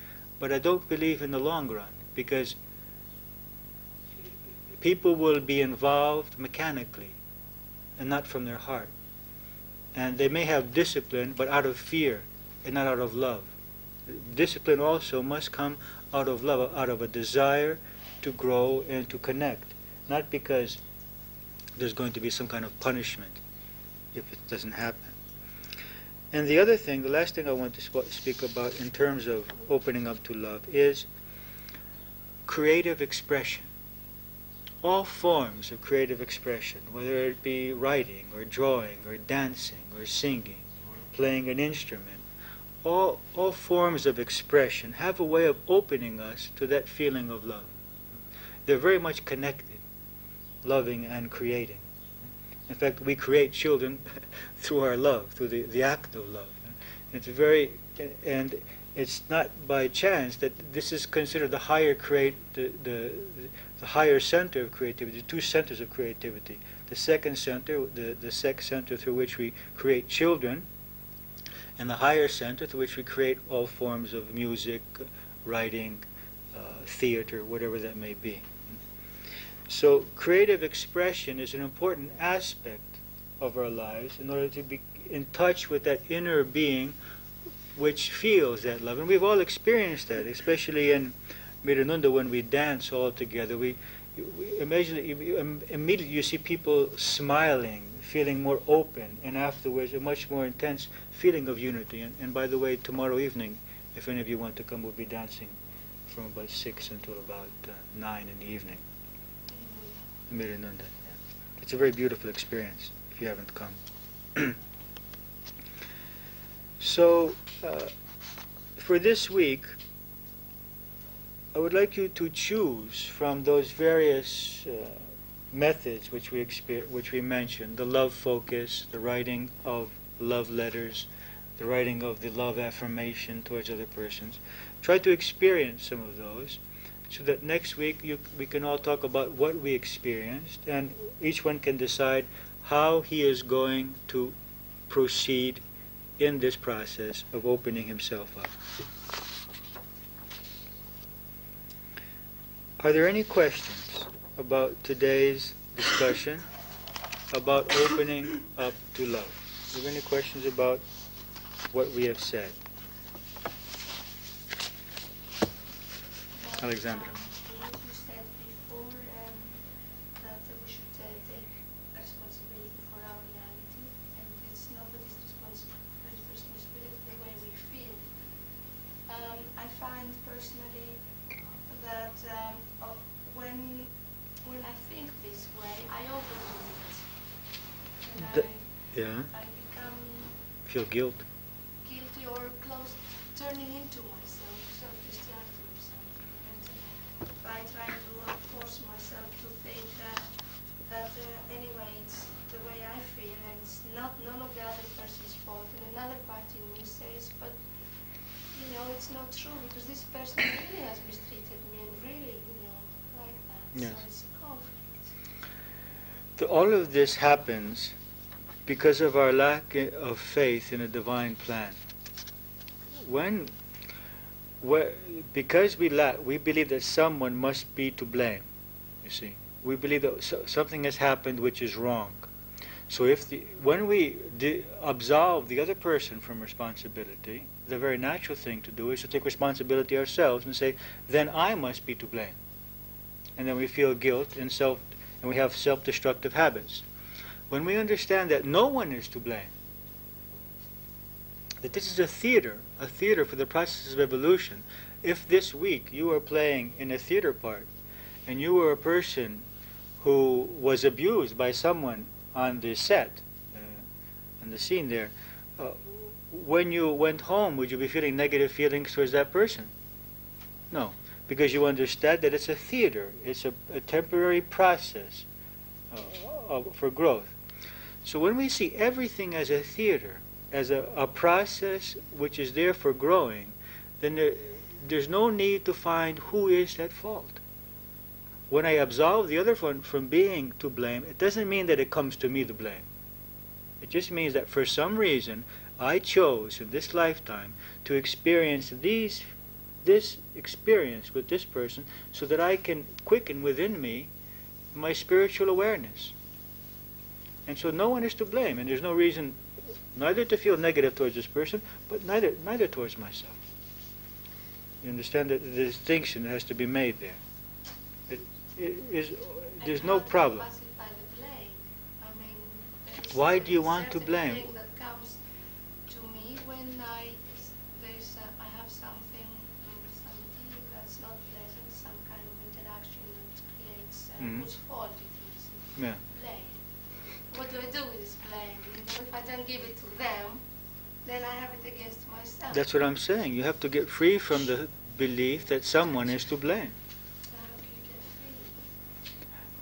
but I don't believe in the long run, because people will be involved mechanically and not from their heart. And they may have discipline, but out of fear and not out of love. Discipline also must come out of love, out of a desire to grow and to connect, not because there's going to be some kind of punishment if it doesn't happen. And the other thing, the last thing I want to speak about in terms of opening up to love is creative expression. All forms of creative expression, whether it be writing or drawing or dancing or singing or playing an instrument, all forms of expression have a way of opening us to that feeling of love. They're very much connected, loving and creating. In fact, we create children through our love, through the act of love. And it's not by chance that this is considered the higher the higher center of creativity, the two centers of creativity. The second center, the sex center through which we create children, and the higher center through which we create all forms of music, writing, theater, whatever that may be. So creative expression is an important aspect of our lives in order to be in touch with that inner being which feels that love. And we've all experienced that, especially in Miranunda when we dance all together. Immediately you see people smiling, feeling more open, and afterwards a much more intense feeling of unity. And by the way, tomorrow evening, if any of you want to come, we'll be dancing from about 6 until about 9 in the evening. Miranunda. Yeah. It's a very beautiful experience if you haven't come. So, for this week, I would like you to choose from those various methods which we mentioned: the love focus, the writing of love letters, the writing of the love affirmation towards other persons. Try to experience some of those, so that next week we can all talk about what we experienced, and each one can decide how he is going to proceed in this process of opening himself up. Are there any questions about today's discussion about opening up to love? Are there any questions about what we have said? Alexandra. What you said before, that we should take responsibility for our reality, and it's nobody's responsibility the way we feel. I find personally that when I think this way, I overdo it, and I become feel guilty or close, turning into myself, self-destructive or something. By trying to force myself to think that anyway it's the way I feel and it's none of the other person's fault, and another part in me says, but it's not true, because this person really has mistreated me and really like that. Yes. So it's a conflict. All of this happens because of our lack of faith in a divine plan. Because we believe that someone must be to blame. You see, we believe that something has happened which is wrong. So when we absolve the other person from responsibility, the very natural thing to do is to take responsibility ourselves and say, then I must be to blame. And then we feel guilt and we have self-destructive habits. When we understand that no one is to blame, that this is a theater for the process of evolution. If this week you were playing in a theater part and you were a person who was abused by someone on the set, on the scene there, when you went home, would you be feeling negative feelings towards that person? No, because you understand that it's a theater, it's a temporary process for growth. So when we see everything as a theater, as a process which is there for growing, then there's no need to find who is at fault. When I absolve the other one from being to blame, it doesn't mean that it comes to me, the blame. It just means that for some reason I chose in this lifetime to experience this experience with this person so that I can quicken within me my spiritual awareness. And so no one is to blame, and there's no reason neither to feel negative towards this person, but neither towards myself. You understand that the distinction that has to be made there. There's no problem. Why do you want to blame? That comes to me when I have something that's not pleasant, some kind of interaction that creates whose fault it is. Yeah. Blame. What do I do with this blame? If I don't give it to them, then I have it against myself. That's what I'm saying. You have to get free from the belief that someone is to blame.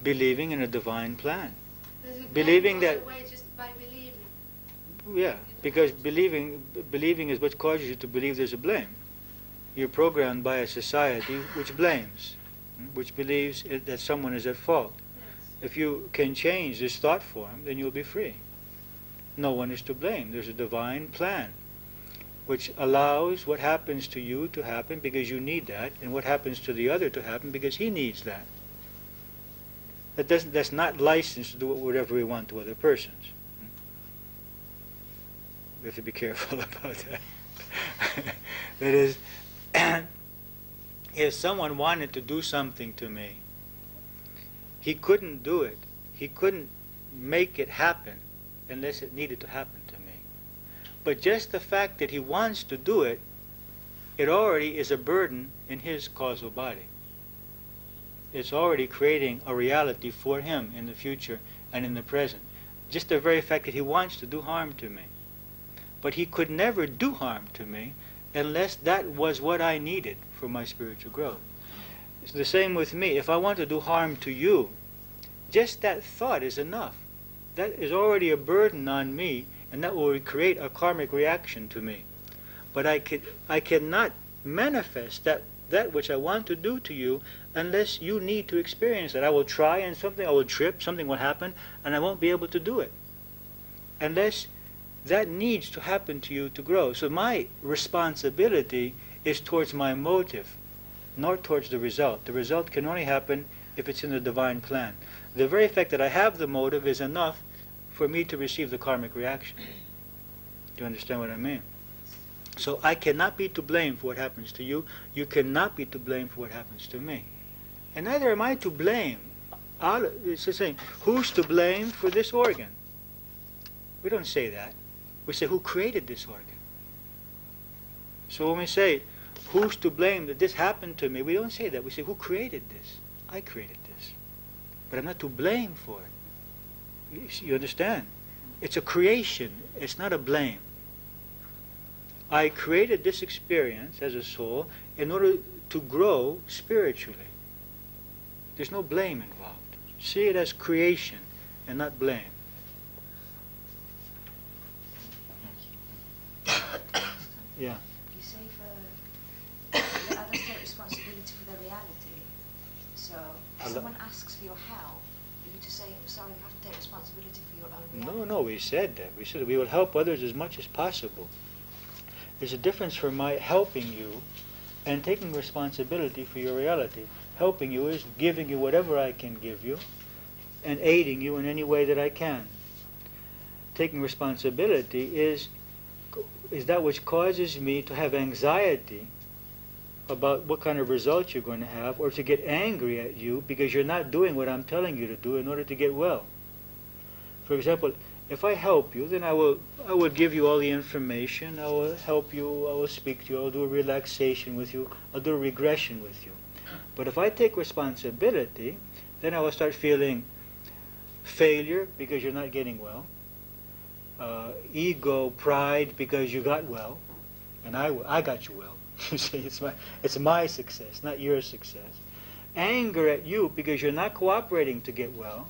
Believing in a divine plan. Believing that. Just by believing. Yeah, because believing is what causes you to believe there's a blame. You're programmed by a society which blames, which believes that someone is at fault. Yes. If you can change this thought form, then you'll be free. No one is to blame. There's a divine plan which allows what happens to you to happen because you need that, and what happens to the other to happen because he needs that. That's not licensed to do whatever we want to other persons. We have to be careful about that. That is, if someone wanted to do something to me, he couldn't do it. He couldn't make it happen unless it needed to happen to me. But just the fact that he wants to do it, it already is a burden in his causal body. It's already creating a reality for him in the future and in the present. Just the very fact that he wants to do harm to me. But he could never do harm to me unless that was what I needed for my spiritual growth. It's the same with me. If I want to do harm to you, just that thought is enough. That is already a burden on me, and that will create a karmic reaction to me. But I cannot manifest that which I want to do to you unless you need to experience it. I will try and I will trip, something will happen, and I won't be able to do it. Unless that needs to happen to you to grow. So my responsibility is towards my motive, not towards the result. The result can only happen if it's in the divine plan. The very fact that I have the motive is enough for me to receive the karmic reaction. Do you understand what I mean? So I cannot be to blame for what happens to you. You cannot be to blame for what happens to me. And neither am I to blame. It's the same. Who's to blame for this organ? We don't say that. We say, who created this organ? So when we say, who's to blame that this happened to me, we don't say that. We say, who created this? I created this. But I'm not to blame for it. You understand? It's a creation. It's not a blame. I created this experience as a soul in order to grow spiritually. There's no blame involved. See it as creation and not blame. Yeah. You say let others take responsibility for their reality. So if someone asks for your help, are you to say, I'm sorry, you have to take responsibility for your own reality? No, we said that. We said that we will help others as much as possible. There's a difference for my helping you and taking responsibility for your reality. Helping you is giving you whatever I can give you and aiding you in any way that I can. Taking responsibility is that which causes me to have anxiety about what kind of results you're going to have, or to get angry at you because you're not doing what I'm telling you to do in order to get well. For example, if I help you, then I will give you all the information, I will help you, I will speak to you, I'll do a relaxation with you, I'll do a regression with you. But if I take responsibility, then I will start feeling failure because you're not getting well, ego, pride because you got well, and I got you well. You see, it's my success, not your success. Anger at you because you're not cooperating to get well.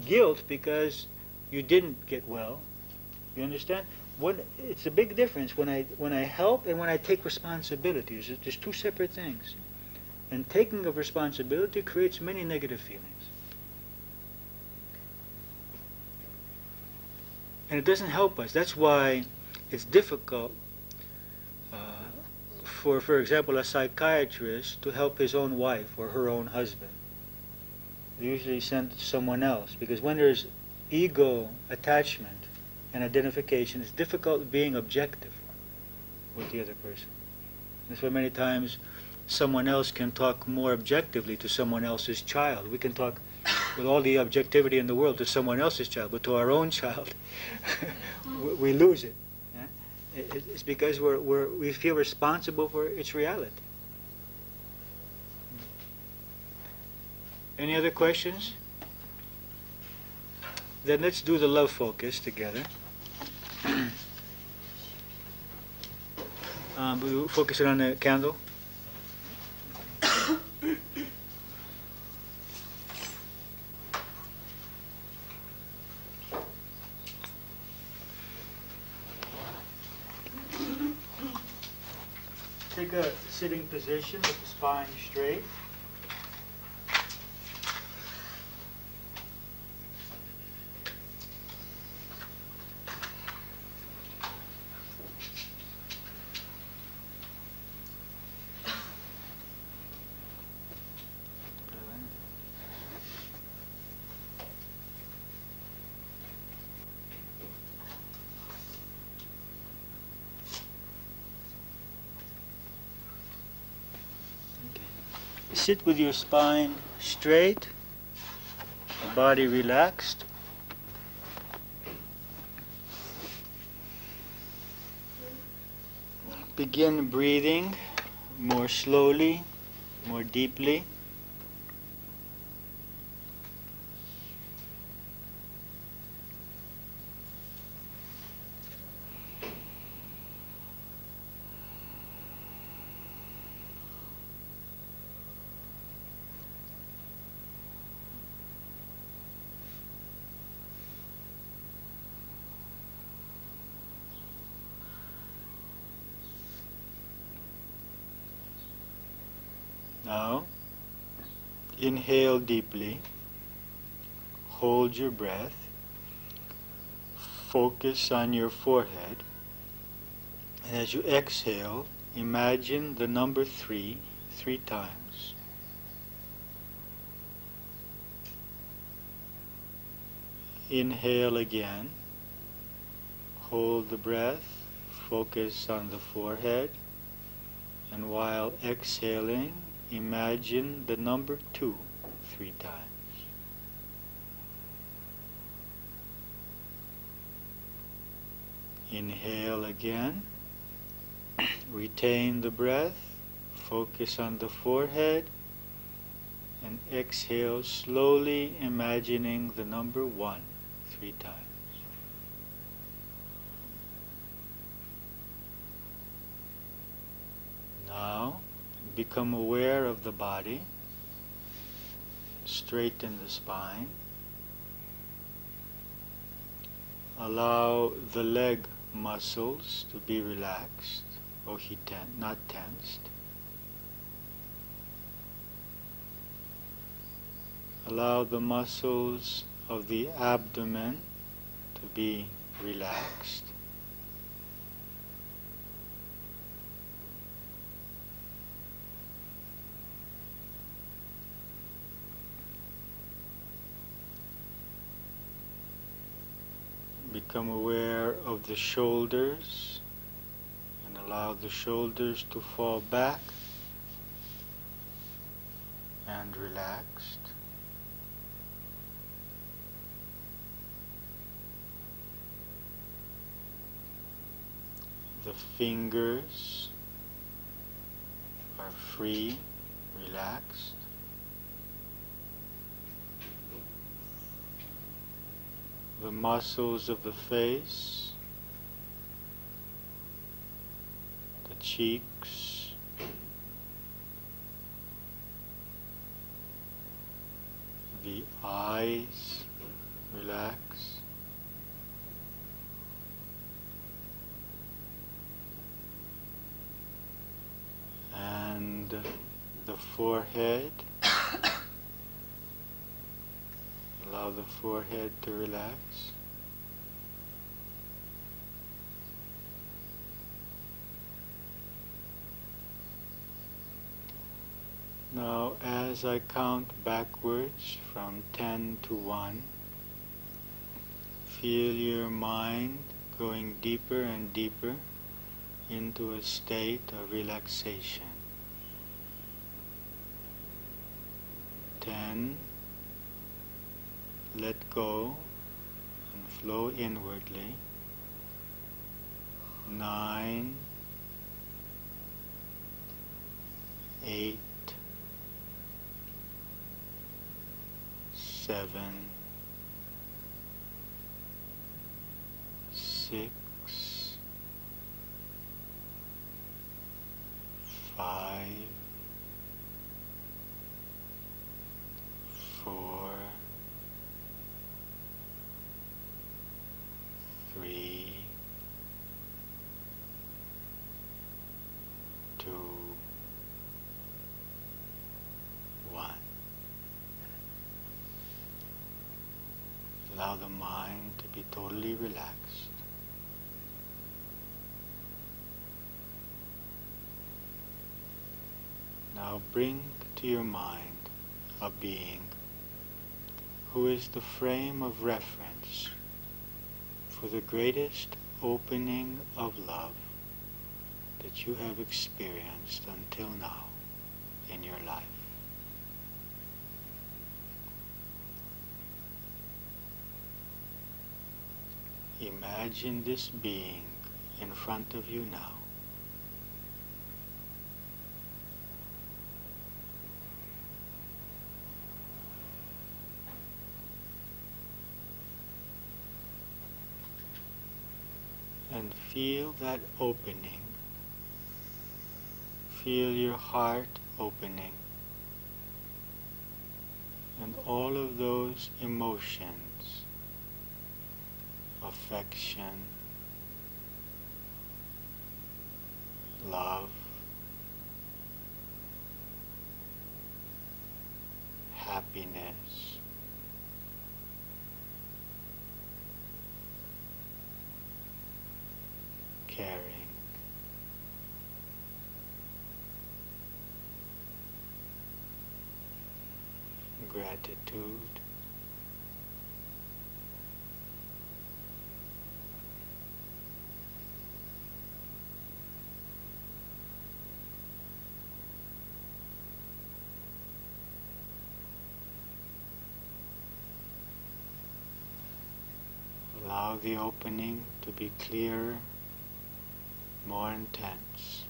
Guilt because you didn't get well. You understand? It's a big difference when I help and when I take responsibility. There's two separate things. And taking of responsibility creates many negative feelings. And it doesn't help us. That's why it's difficult for example, a psychiatrist to help his own wife or her own husband. They usually send it to someone else, because when there's ego attachment and identification, it's difficult being objective with the other person. That's why many times someone else can talk more objectively to someone else's child. We can talk with all the objectivity in the world to someone else's child, but to our own child, we lose it. It's because we feel responsible for its reality. Any other questions? Then let's do the love focus together. We'll focus it on the candle. Take a sitting position with the spine straight. Sit with your spine straight, the body relaxed. Begin breathing more slowly, more deeply. Now, inhale deeply, hold your breath, focus on your forehead, and as you exhale, imagine the number 3 times. Inhale again, hold the breath, focus on the forehead, and while exhaling, imagine the number 2 3 times. Inhale again, retain the breath, focus on the forehead, and exhale slowly, imagining the number 1 3 times. Now, become aware of the body, straighten the spine, allow the leg muscles to be relaxed, not tensed. Allow the muscles of the abdomen to be relaxed. Become aware of the shoulders and allow the shoulders to fall back and relaxed. The fingers are free, relaxed. The muscles of the face cheeks, the eyes relax, and the forehead. Allow the forehead to relax. Now, as I count backwards from 10 to 1, feel your mind going deeper and deeper into a state of relaxation. 10, let go and flow inwardly. 9, 8, 7, 6, 5, 4, 3, 2, 1. Allow the mind to be totally relaxed. Now bring to your mind a being who is the frame of reference for the greatest opening of love that you have experienced until now in your life. Imagine this being in front of you now. And feel that opening. Feel your heart opening. And all of those emotions, affection, love, happiness, caring, gratitude, allow the opening to be clearer, more intense.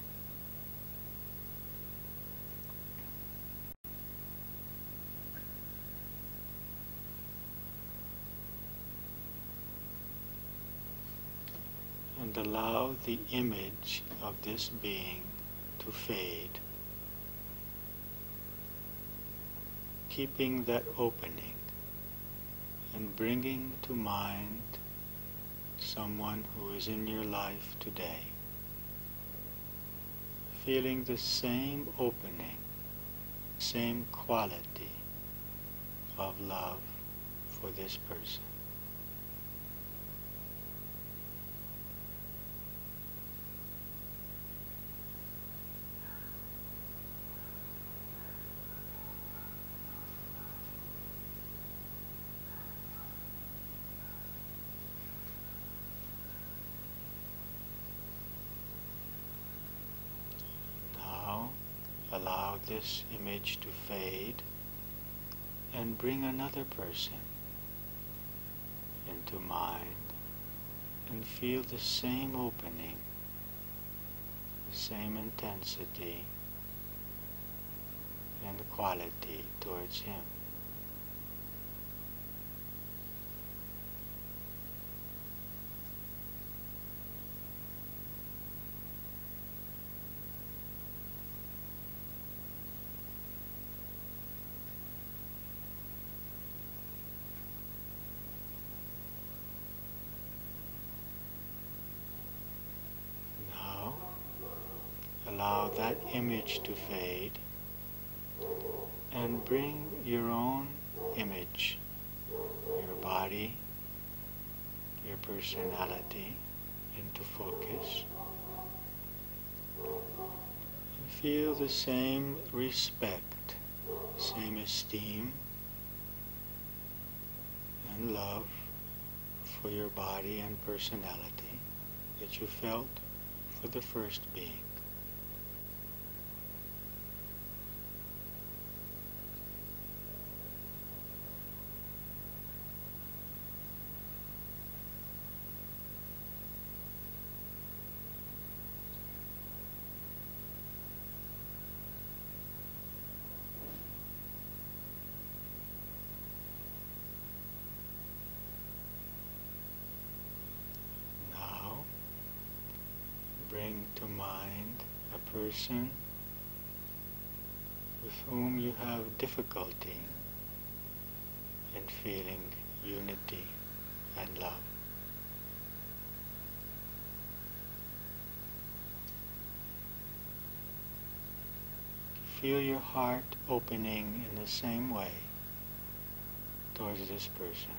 And allow the image of this being to fade, keeping that opening and bringing to mind someone who is in your life today, feeling the same opening, same quality of love for this person. Allow this image to fade and bring another person into mind and feel the same opening, the same intensity and quality towards him. allow that image to fade and bring your own image, your body, your personality into focus. And feel the same respect, same esteem and love for your body and personality that you felt for the first being. Bring to mind a person with whom you have difficulty in feeling unity and love. Feel your heart opening in the same way towards this person.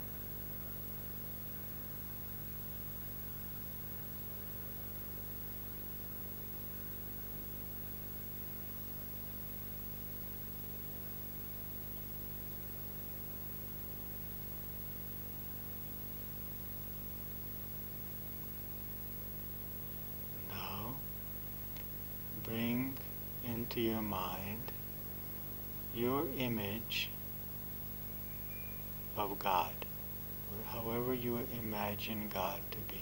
Bring into your mind your image of God, or however you imagine God to be.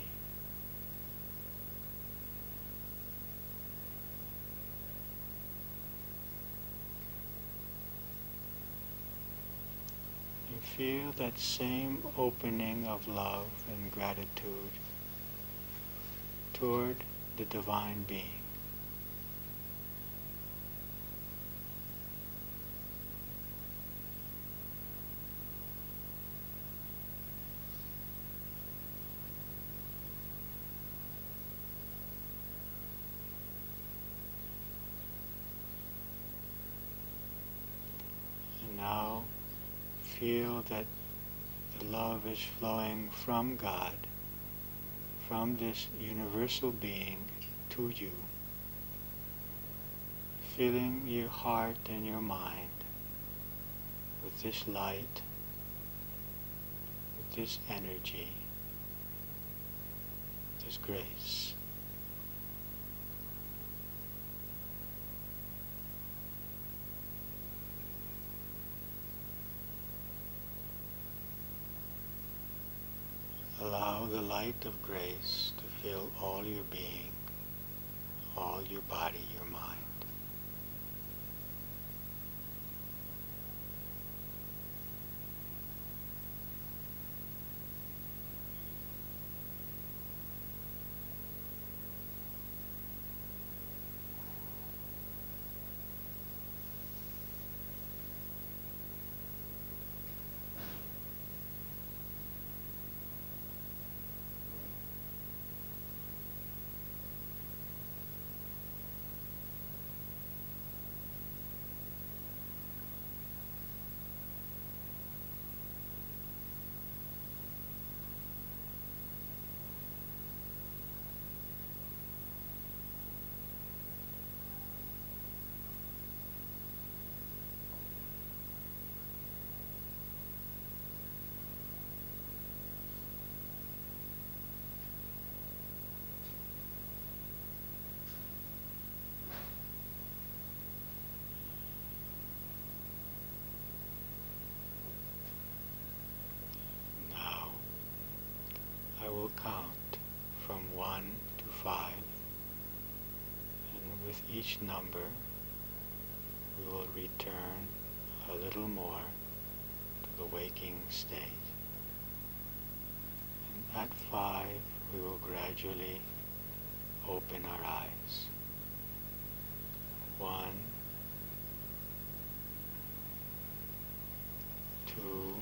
And feel that same opening of love and gratitude toward the Divine Being. Now feel that the love is flowing from God, from this universal being to you, filling your heart and your mind with this light, with this energy, this grace. Allow the light of grace to fill all your being, all your body, your mind. I will count from 1 to 5, and with each number we will return a little more to the waking state. And at 5 we will gradually open our eyes. 1, 2,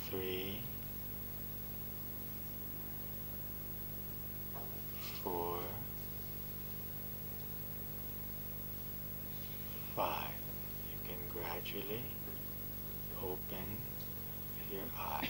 3, gradually open your eyes.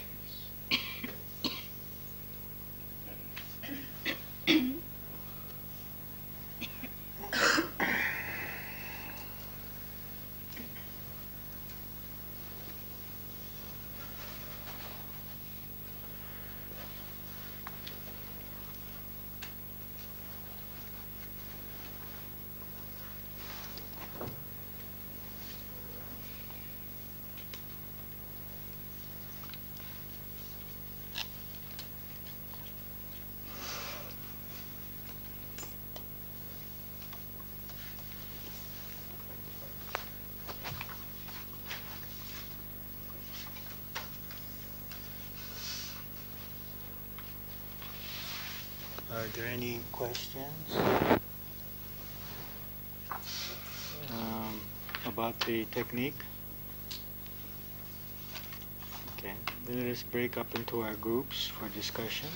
Are there any questions about the technique? Okay, then let us break up into our groups for discussion.